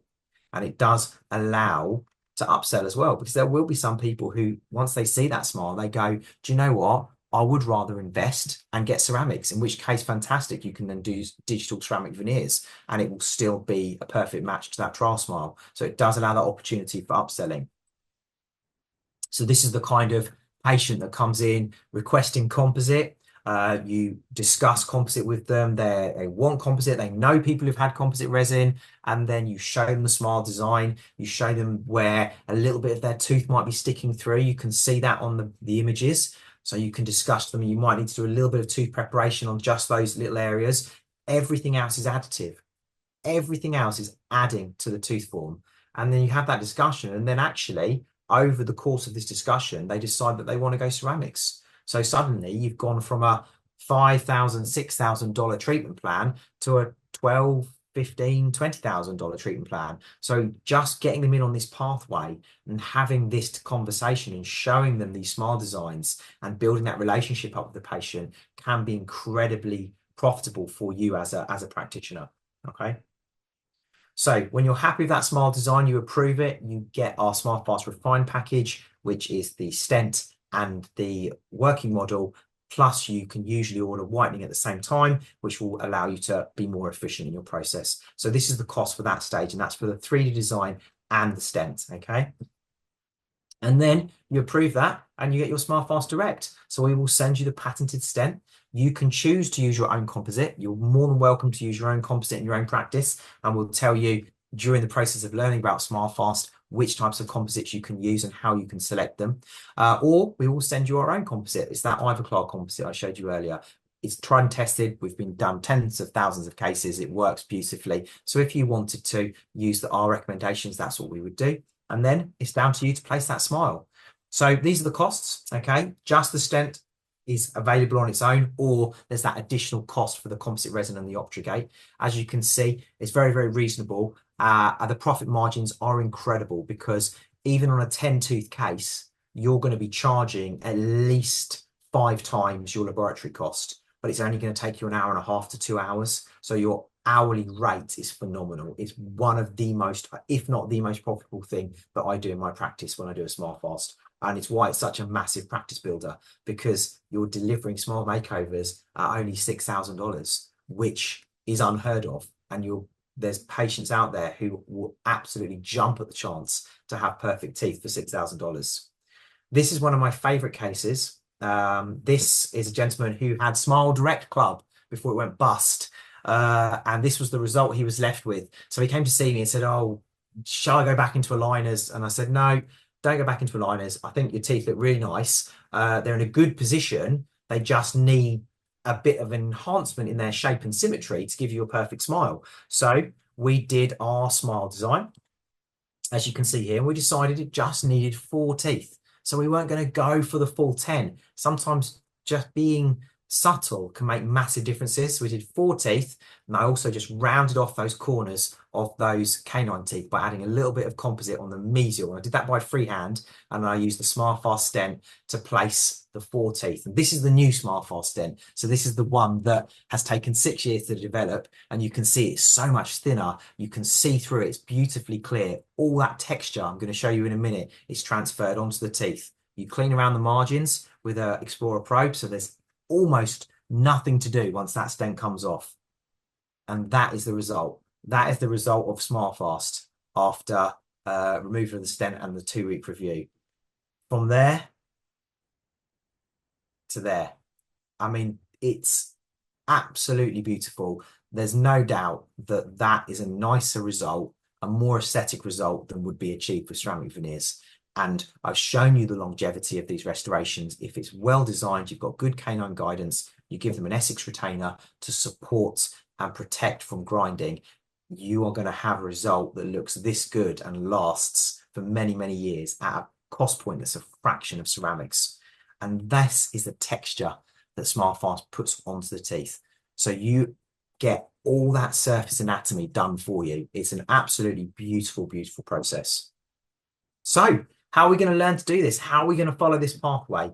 And it does allow to upsell as well, because there will be some people who, once they see that smile, they go, do you know what? I would rather invest and get ceramics, in which case, fantastic. You can then do digital ceramic veneers and it will still be a perfect match to that trial smile. So it does allow that opportunity for upselling. So this is the kind of patient that comes in requesting composite. You discuss composite with them. They want composite. They know people who've had composite resin, and then you show them the smile design. You show them where a little bit of their tooth might be sticking through. You can see that on the images. So you can discuss them. You might need to do a little bit of tooth preparation on just those little areas. Everything else is additive. Everything else is adding to the tooth form. And then you have that discussion. And then actually, over the course of this discussion, they decide that they want to go ceramics. So suddenly you've gone from a $5,000, $6,000 treatment plan to a $12,000, $15,000, $20,000 treatment plan. So just getting them in on this pathway and having this conversation and showing them these smile designs and building that relationship up with the patient can be incredibly profitable for you as a practitioner. Okay. So when you're happy with that smile design, you approve it, you get our SmileFast Refine package, which is the stent and the working model. Plus, you can usually order whitening at the same time, which will allow you to be more efficient in your process. So this is the cost for that stage, and that's for the 3D design and the stent, okay? And then you approve that and you get your SmileFast Direct. So we will send you the patented stent. You can choose to use your own composite. You're more than welcome to use your own composite in your own practice, and we'll tell you during the process of learning about SmileFast which types of composites you can use and how you can select them. Or we will send you our own composite. It's that Ivoclar composite I showed you earlier. It's tried and tested. We've been done tens of thousands of cases. It works beautifully. So if you wanted to use our recommendations, that's what we would do. And then it's down to you to place that smile. So these are the costs, okay? Just the stent is available on its own, or there's that additional cost for the composite resin and the Optrogate. As you can see, it's very, very reasonable. The profit margins are incredible because even on a 10-tooth case, you're going to be charging at least 5 times your laboratory cost, but it's only going to take you an hour and a half to 2 hours. So your hourly rate is phenomenal. It's one of the most, if not the most profitable thing that I do in my practice when I do a SmileFast. And it's why it's such a massive practice builder, because you're delivering smile makeovers at only $6,000, which is unheard of. And there's patients out there who will absolutely jump at the chance to have perfect teeth for $6,000. This is one of my favorite cases. This is a gentleman who had Smile Direct Club before it went bust. And this was the result he was left with. So he came to see me and said, "Oh, shall I go back into aligners?" And I said, "No, don't go back into aligners. I think your teeth look really nice. They're in a good position. They just need a bit of enhancement in their shape and symmetry to give you a perfect smile." So we did our smile design, as you can see here, and we decided it just needed 4 teeth. So we weren't going to go for the full 10. Sometimes just being subtle can make massive differences. So we did 4 teeth, and I also just rounded off those corners of those canine teeth by adding a little bit of composite on the mesial. And I did that by freehand, and I used the SmileFast stent to place the 4 teeth. And this is the new SmileFast stent. So this is the one that has taken 6 years to develop, and you can see it's so much thinner. You can see through it. It's beautifully clear. All that texture I'm going to show you in a minute is transferred onto the teeth. You clean around the margins with a Explorer probe, so there's almost nothing to do once that stent comes off. And that is the result. That is the result of SmileFast after removal of the stent and the 2-week review. From there to there. I mean, it's absolutely beautiful. There's no doubt that that is a nicer result, a more aesthetic result than would be achieved with ceramic veneers. And I've shown you the longevity of these restorations. If it's well designed, you've got good canine guidance, you give them an Essex retainer to support and protect from grinding, you are going to have a result that looks this good and lasts for many, many years at a cost point that's a fraction of ceramics. And this is the texture that SmileFast puts onto the teeth. So you get all that surface anatomy done for you. It's an absolutely beautiful, beautiful process. So how are we going to learn to do this? How are we going to follow this pathway?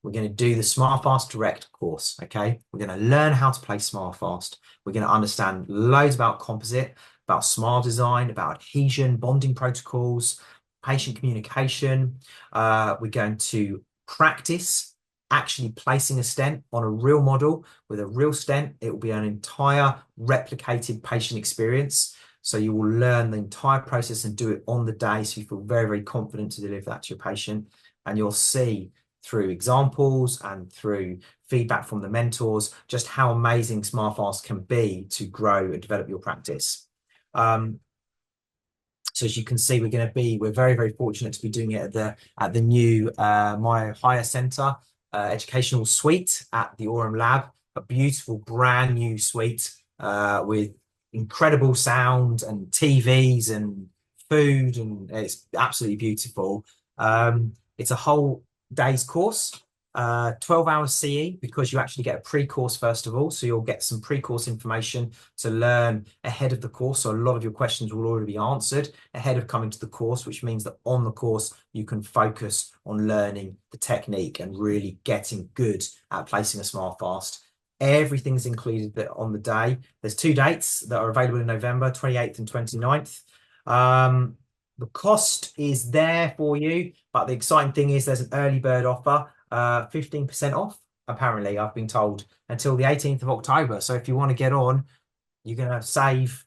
We're going to do the SmileFast Direct course, okay? We're going to learn how to play SmileFast. We're going to understand loads about composite, about smile design, about adhesion, bonding protocols, patient communication. We're going to practice actually placing a stent on a real model with a real stent. It will be an entire replicated patient experience. So you will learn the entire process and do it on the day. So you feel very, very confident to deliver that to your patient. And you'll see through examples and through feedback from the mentors just how amazing SmileFast can be to grow and develop your practice. So as you can see, we're very, very fortunate to be doing it at the new My Hire Centre educational suite at the Orem Lab, a beautiful brand new suite with incredible sound and TVs and food, and it's absolutely beautiful. It's a whole day's course, 12 hours CE, because you actually get a pre-course first of all. So you'll get some pre-course information to learn ahead of the course. So a lot of your questions will already be answered ahead of coming to the course, which means that on the course, you can focus on learning the technique and really getting good at placing a SmileFast. Everything's included on the day. There's 2 dates that are available in November, 28th and 29th. The cost is there for you, but the exciting thing is there's an early bird offer, 15% off, apparently, I've been told, until the 18th of October. So if you want to get on, you're going to save,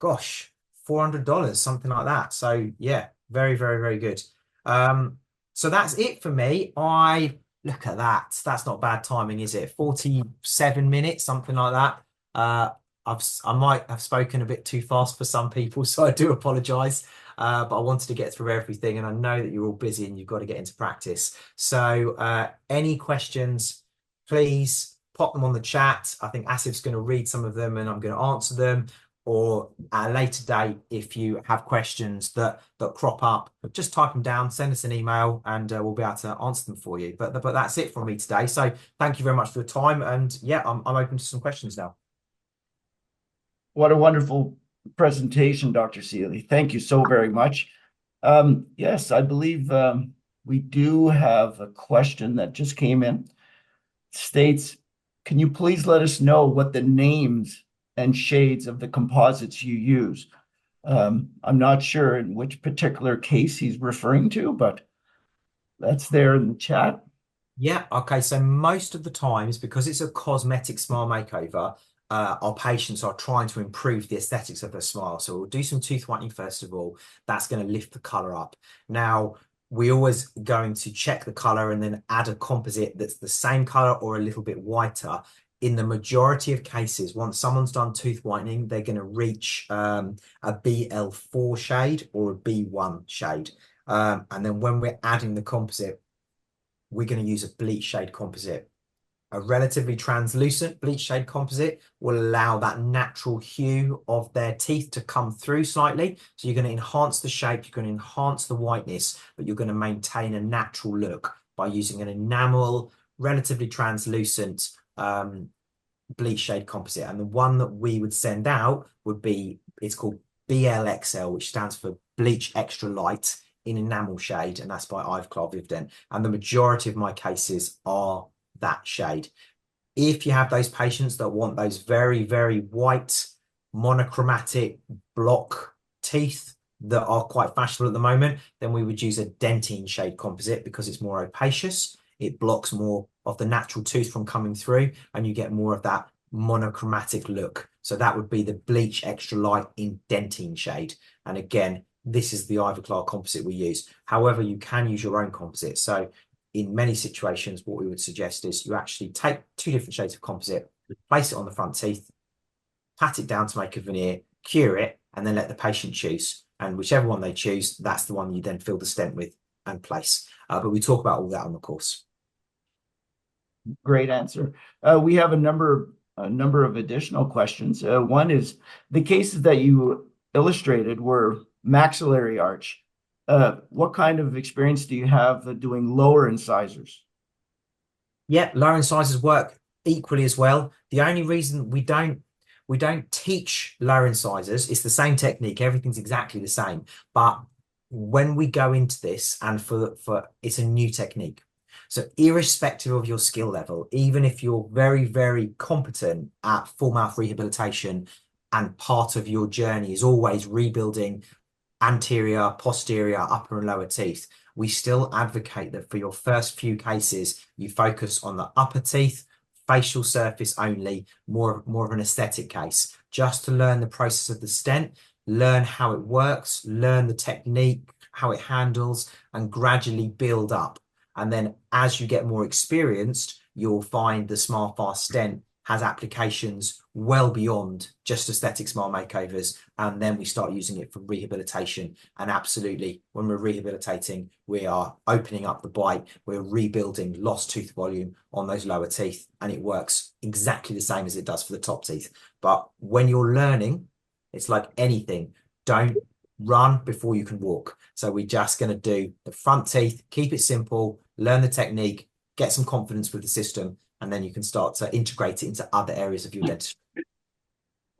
gosh, $400, something like that. So yeah, very, very, very good. So that's it for me. Look at that. That's not bad timing, is it? 47 minutes, something like that. I might have spoken a bit too fast for some people, so I do apologize. But I wanted to get through everything, and I know that you're all busy and you've got to get into practice. So any questions, please pop them on the chat. I think Asif's going to read some of them and I'm going to answer them. Or at a later date, if you have questions that crop up, just type them down, send us an email, and we'll be able to answer them for you. But that's it from me today. So thank you very much for your time. And yeah, I'm open to some questions now. What a wonderful presentation, Dr. Seeley. Thank you so very much. Yes, I believe we do have a question that just came in. It states, can you please let us know what the names and shades of the composites you use? I'm not sure in which particular case he's referring to, but that's there in the chat. Yeah, okay. So most of the times, because it's a cosmetic smile makeover, our patients are trying to improve the aesthetics of their smile. So we'll do some tooth whitening first of all. That's going to lift the color up. Now, we're always going to check the color and then add a composite that's the same color or a little bit whiter in the majority of cases, once someone's done tooth whitening, they're going to reach a BL4 shade or a B1 shade. And then when we're adding the composite, we're going to use a bleach shade composite. A relatively translucent bleach shade composite will allow that natural hue of their teeth to come through slightly. So you're going to enhance the shape, you're going to enhance the whiteness, but you're going to maintain a natural look by using an enamel, relatively translucent bleach shade composite. And the one that we would send out would be, it's called BLXL, which stands for bleach extra light in enamel shade, and that's by Ivoclar Vivdent. And the majority of my cases are that shade. If you have those patients that want those very, very white, monochromatic block teeth that are quite fashionable at the moment, then we would use a dentine shade composite because it's more opacious. It blocks more of the natural tooth from coming through, and you get more of that monochromatic look. So that would be the bleach extra light in dentine shade. And again, this is the Ivoclar composite we use. However, you can use your own composite. So in many situations, what we would suggest is you actually take 2 different shades of composite, place it on the front teeth, pat it down to make a veneer, cure it, and then let the patient choose. And whichever one they choose, that's the one you then fill the stent with and place. But we talk about all that on the course. Great answer. We have a number of additional questions. One is, the cases that you illustrated were maxillary arch. What kind of experience do you have doing lower incisors? Yeah, lower incisors work equally as well. The only reason we don't teach lower incisors, it's the same technique, everything's exactly the same. But when we go into this, and for it's a new technique. So irrespective of your skill level, even if you're very, very competent at full mouth rehabilitation, and part of your journey is always rebuilding anterior, posterior, upper and lower teeth, we still advocate that for your first few cases, you focus on the upper teeth, facial surface only, more of an aesthetic case, just to learn the process of the stent, learn how it works, learn the technique, how it handles, and gradually build up. And then as you get more experienced, you'll find the SmileFast stent has applications well beyond just aesthetic smile makeovers. And then we start using it for rehabilitation. And absolutely, when we're rehabilitating, we are opening up the bite, we're rebuilding lost tooth volume on those lower teeth, and it works exactly the same as it does for the top teeth. But when you're learning, it's like anything. Don't run before you can walk. So we're just going to do the front teeth, keep it simple, learn the technique, get some confidence with the system, and then you can start to integrate it into other areas of your dentistry.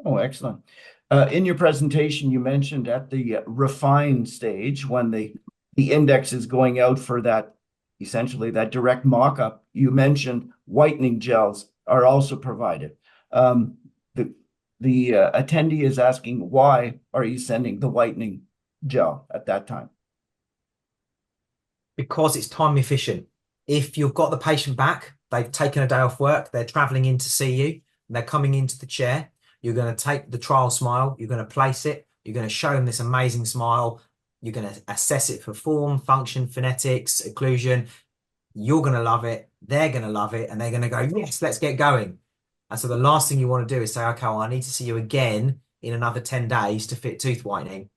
Oh, excellent. In your presentation, you mentioned at the refine stage, when the index is going out for that, essentially that direct mock-up, you mentioned whitening gels are also provided. The attendee is asking, why are you sending the whitening gel at that time? Because it's time efficient. If you've got the patient back, they've taken a day off work, they're traveling in to see you, and they're coming into the chair, you're going to take the trial smile, you're going to place it, you're going to show them this amazing smile, you're going to assess it for form, function, phonetics, occlusion. You're going to love it, they're going to love it, and they're going to go, yes, let's get going. And so the last thing you want to do is say, okay, well, I need to see you again in another 10 days to fit tooth whitening.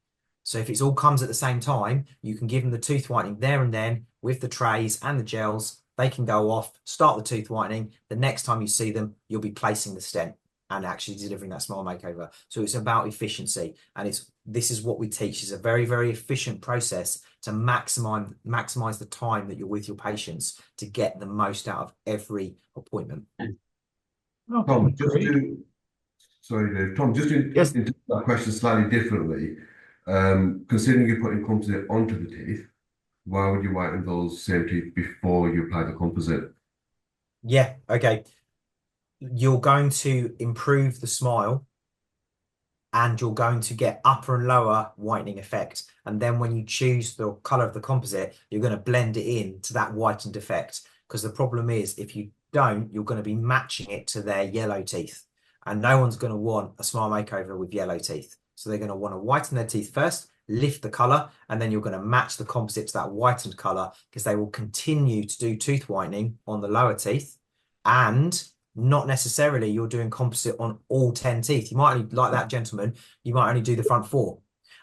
So if it all comes at the same time, you can give them the tooth whitening there and then with the trays and the gels. They can go off, start the tooth whitening. The next time you see them, you'll be placing the stent and actually delivering that smile makeover. So it's about efficiency. And this is what we teach, is a very, very efficient process to maximize the time that you're with your patients to get the most out of every appointment. Tom, sorry, Dave. Tom, just Yes. into that question slightly differently. Considering you're putting composite onto the teeth, why would you whiten those same teeth before you apply the composite? Yeah, okay. You're going to improve the smile, and you're going to get upper and lower whitening effect. And then when you choose the color of the composite, you're going to blend it in to that whitened effect. Because the problem is, if you don't, you're going to be matching it to their yellow teeth. And no one's going to want a smile makeover with yellow teeth. So they're going to want to whiten their teeth first, lift the color, and then you're going to match the composite to that whitened color, because they will continue to do tooth whitening on the lower teeth. And not necessarily you're doing composite on all 10 teeth. You might only, like that gentleman, you might only do the front 4.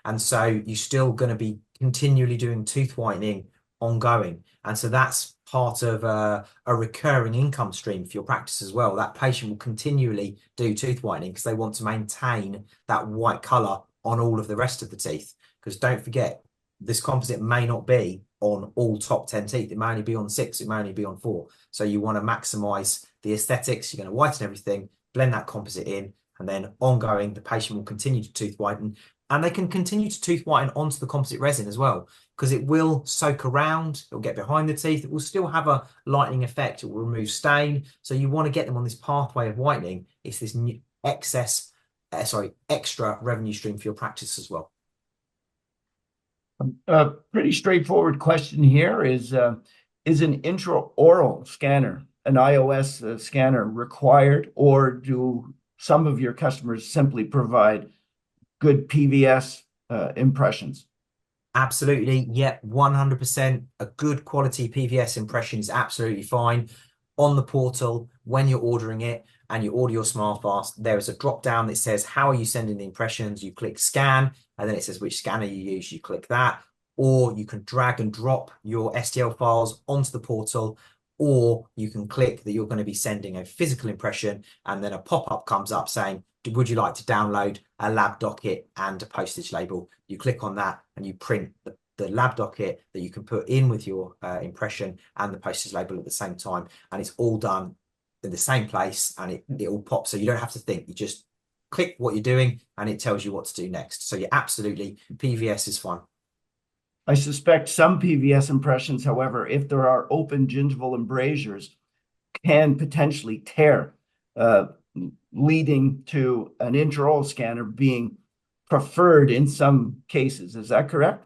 And so you're still going to be continually doing tooth whitening ongoing. And so that's part of a recurring income stream for your practice as well. That patient will continually do tooth whitening because they want to maintain that white color on all of the rest of the teeth. Because don't forget, this composite may not be on all top 10 teeth. It may only be on 6, it may only be on 4. So you want to maximize the aesthetics. You're going to whiten everything, blend that composite in, and then ongoing, the patient will continue to tooth whiten. And they can continue to tooth whiten onto the composite resin as well, because it will soak around, it'll get behind the teeth, it will still have a lightening effect, it will remove stain. So you want to get them on this pathway of whitening. It's this new extra revenue stream for your practice as well. A pretty straightforward question here is an intraoral scanner, an iOS scanner required, or do some of your customers simply provide good PVS impressions? Absolutely. Yep. 100%. A good quality PVS impression is absolutely fine. On the portal, when you're ordering it and you order your SmileFast, there is a drop down that says, how are you sending the impressions? You click scan, and then it says which scanner you use. You click that, or you can drag and drop your STL files onto the portal, or you can click that you're going to be sending a physical impression, and then a pop-up comes up saying, would you like to download a lab docket and a postage label? You click on that and you print the lab docket that you can put in with your impression and the postage label at the same time. And it's all done in the same place, and it all pops. So you don't have to think, you just click what you're doing and it tells you what to do next. So you're absolutely, PVS is fine. I suspect some PVS impressions, however, if there are open gingival embrasures, can potentially tear, leading to an intraoral scanner being preferred in some cases. Is that correct?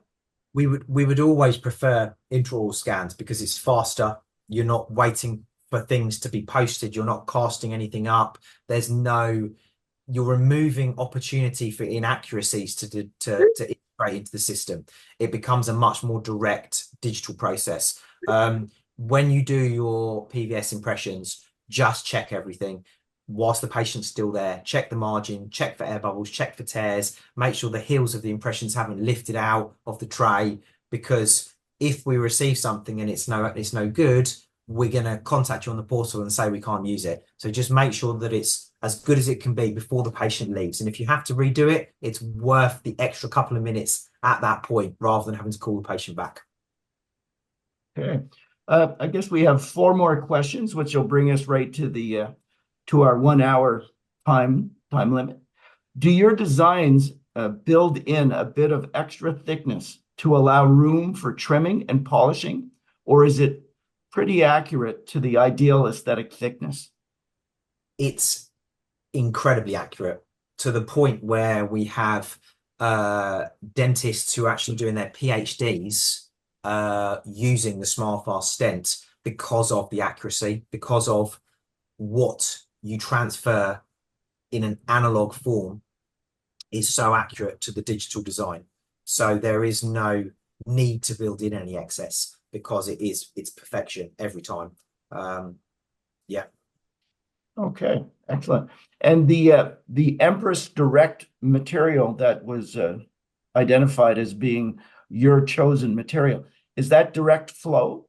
We would always prefer intraoral scans because it's faster. You're not waiting for things to be posted. You're not casting anything up. You're removing opportunity for inaccuracies to integrate into the system. It becomes a much more direct digital process. When you do your PVS impressions, just check everything whilst the patient's still there. Check the margin, check for air bubbles, check for tears, make sure the heels of the impressions haven't lifted out of the tray, because if we receive something and it's no good, we're going to contact you on the portal and say we can't use it. So just make sure that it's as good as it can be before the patient leaves. And if you have to redo it, it's worth the extra couple of minutes at that point rather than having to call the patient back. Okay. I guess we have 4 more questions, which will bring us right to our 1 hour time limit. Do your designs build in a bit of extra thickness to allow room for trimming and polishing, or is it pretty accurate to the ideal aesthetic thickness? It's incredibly accurate, to the point where we have dentists who are actually doing their PhDs using the SmileFast stent because of the accuracy, because of what you transfer in an analog form is so accurate to the digital design. So there is no need to build in any excess because it's perfection every time. Yeah. Okay, excellent. And the Empress Direct material that was identified as being your chosen material, is that direct flow?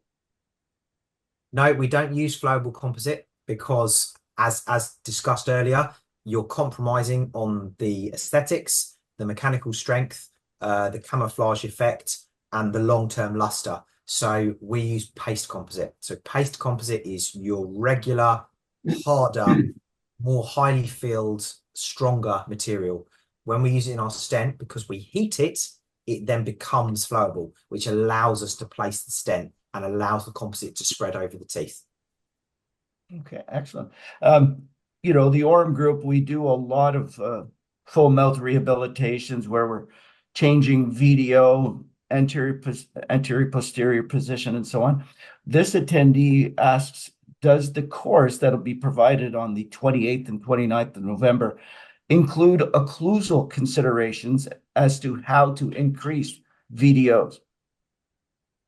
No, we don't use flowable composite because, as discussed earlier, you're compromising on the aesthetics, the mechanical strength, the camouflage effect, and the long-term luster. So we use paste composite. So paste composite is your regular, harder, more highly filled, stronger material. When we use it in our stent, because we heat it, it then becomes flowable, which allows us to place the stent and allows the composite to spread over the teeth. Okay, excellent. You know, the Orem group, we do a lot of full mouth rehabilitations where we're changing VDO, anterior posterior position, and so on. This attendee asks, does the course that'll be provided on the 28th and 29th of November include occlusal considerations as to how to increase VDOs?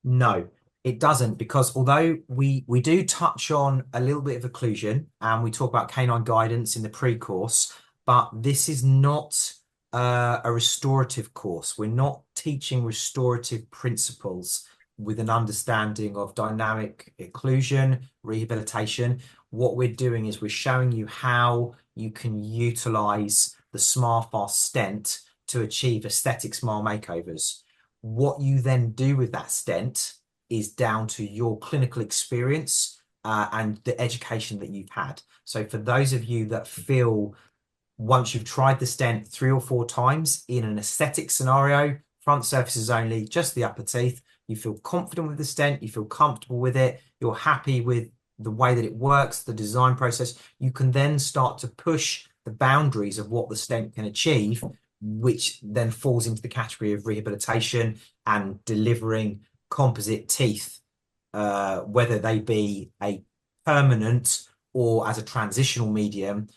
No, It doesn't, because although we do touch on a little bit of occlusion and we talk about canine guidance in the pre-course, but this is not a restorative course. We're not teaching restorative principles with an understanding of dynamic occlusion, rehabilitation. What we're doing is we're showing you how you can utilize the SmileFast stent to achieve aesthetic smile makeovers. What you then do with that stent is down to your clinical experience and the education that you've had. So for those of you that feel once you've tried the stent 3 or 4 times in an aesthetic scenario, front surfaces only, just the upper teeth, you feel confident with the stent, you feel comfortable with it, you're happy with the way that it works, the design process, you can then start to push the boundaries of what the stent can achieve, which then falls into the category of rehabilitation and delivering composite teeth, whether they be a permanent or as a transitional medium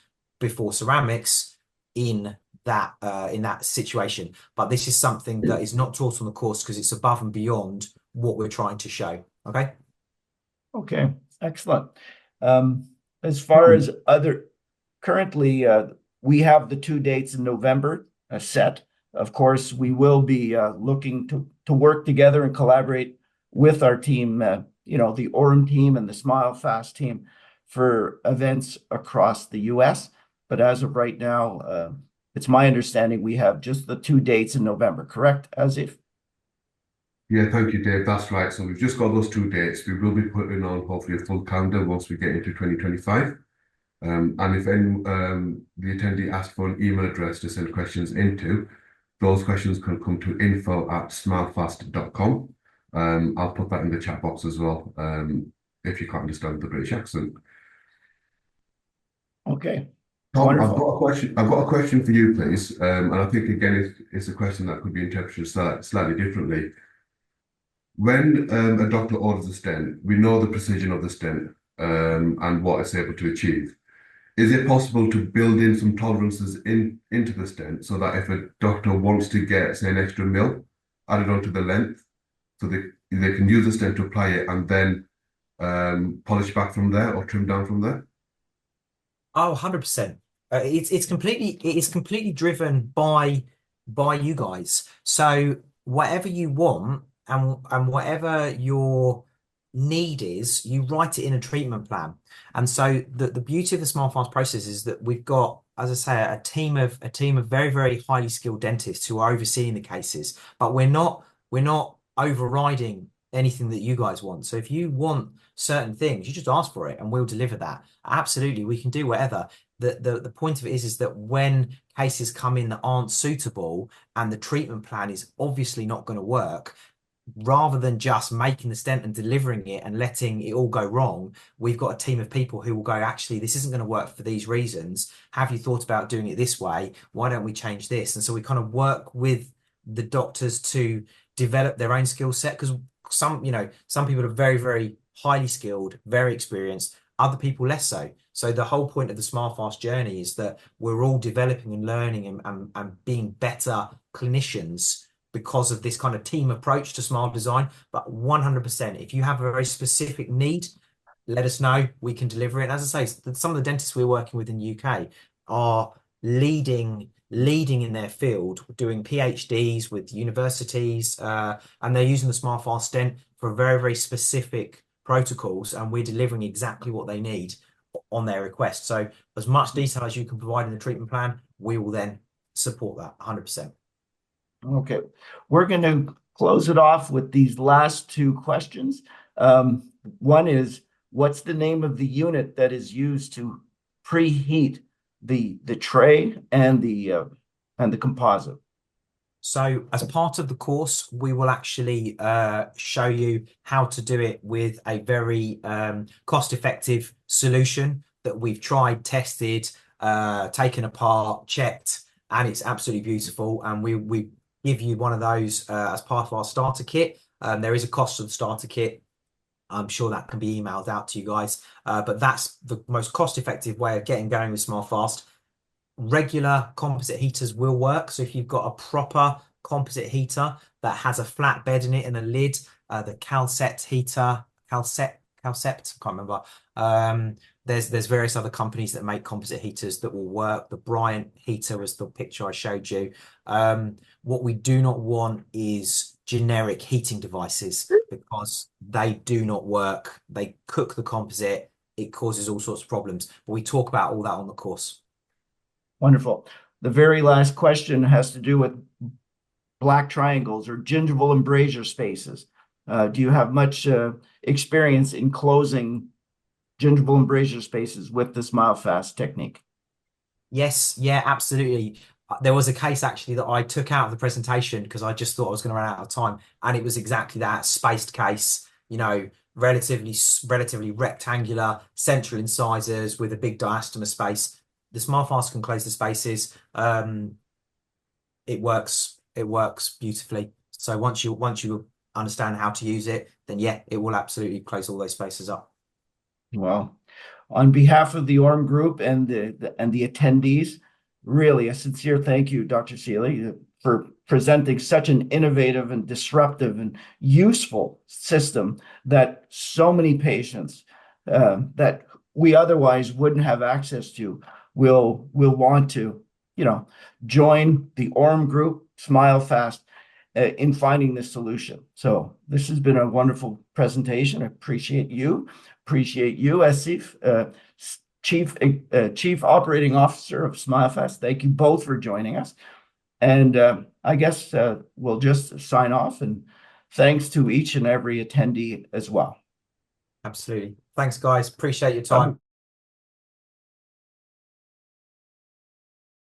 before ceramics in that situation. But this is something that is not taught on the course because it's above and beyond what we're trying to show. Okay. Okay, excellent. As far as currently, we have the 2 dates in November set. Of course, we will be looking to work together and collaborate with our team, the Orem team and the SmileFast team for events across the US. But as of right now, it's my understanding we have just the 2 dates in November, correct, Asif? Yeah, thank you, Dave. That's right. So we've just got those 2 dates. We will be putting on hopefully a full calendar once we get into 2025. And if the attendee asks for an email address to send questions into, those questions can come to info@smilefast.com. I'll put that in the chat box as well, if you can't understand the British accent. Okay. Tom, Wonderful. I've got a question for you, please. And I think again, it's a question that could be interpreted slightly differently. When a doctor orders a stent, we know the precision of the stent and what it's able to achieve. Is it possible to build in some tolerances into the stent so that if a doctor wants to get, say, an extra mil added onto the length, so they can use the stent to apply it and then polish back from there or trim down from there? Oh, 100%. It is completely driven by you guys. So whatever you want and whatever your need is, you write it in a treatment plan. And so the beauty of the SmileFast process is that we've got, as I say, a team of very, very highly skilled dentists who are overseeing the cases, but we're not overriding anything that you guys want. So if you want certain things, you just ask for it and we'll deliver that. Absolutely, we can do whatever. The point of it is that when cases come in that aren't suitable and the treatment plan is obviously not going to work, rather than just making the stent and delivering it and letting it all go wrong, we've got a team of people who will go, actually, this isn't going to work for these reasons. Have you thought about doing it this way? Why don't we change this? And so we kind of work with the doctors to develop their own skill set, because some people are very, very highly skilled, very experienced, other people less so. So the whole point of the SmileFast journey is that we're all developing and learning and being better clinicians because of this kind of team approach to smile design. But 100%, if you have a very specific need, let us know. We can deliver it. And as I say, some of the dentists we're working with in the UK are leading in their field, doing PhDs with universities, and they're using the SmileFast stent for very, very specific protocols, and we're delivering exactly what they need on their request. So as much detail as you can provide in the treatment plan, we will then support that 100%. Okay, we're going to close it off with these last 2 questions. One is, what's the name of the unit that is used to preheat the tray and the composite? So as part of the course, we will actually show you how to do it with a very cost-effective solution that we've tried, tested, taken apart, checked, and it's absolutely beautiful. And we give you one of those as part of our starter kit. There is a cost to the starter kit. I'm sure that can be emailed out to you guys, but that's the most cost-effective way of getting going with SmileFast. Regular composite heaters will work. So if you've got a proper composite heater that has a flat bed in it and a lid, the Calcept heater, Calcept, I can't remember. There's various other companies that make composite heaters that will work. The Bryant heater was the picture I showed you. What we do not want is generic heating devices because they do not work. They cook the composite. It causes all sorts of problems. But we talk about all that on the course. Wonderful. The very last question has to do with black triangles or gingival embrasure spaces. Do you have much experience in closing gingival embrasure spaces with the SmileFast technique? Yes, yeah, absolutely. There was a case actually that I took out of the presentation because I just thought I was going to run out of time, and it was exactly that spaced case. Relatively rectangular, central incisors with a big diastema space. The SmileFast can close the spaces. It works beautifully. So once you understand how to use it, then yeah, it will absolutely close all those spaces up. Well, on behalf of the ORM group and the attendees, really a sincere thank you, Dr. Seeley, for presenting such an innovative and disruptive and useful system that so many patients that we otherwise wouldn't have access to will want to, join the ORM group, SmileFast, in finding this solution. So this has been a wonderful presentation. I appreciate you, Asif, Chief Operating Officer of SmileFast. Thank you both for joining us. And I guess we'll just sign off, and thanks to each and every attendee as well. Absolutely. Thanks, guys. Appreciate your time.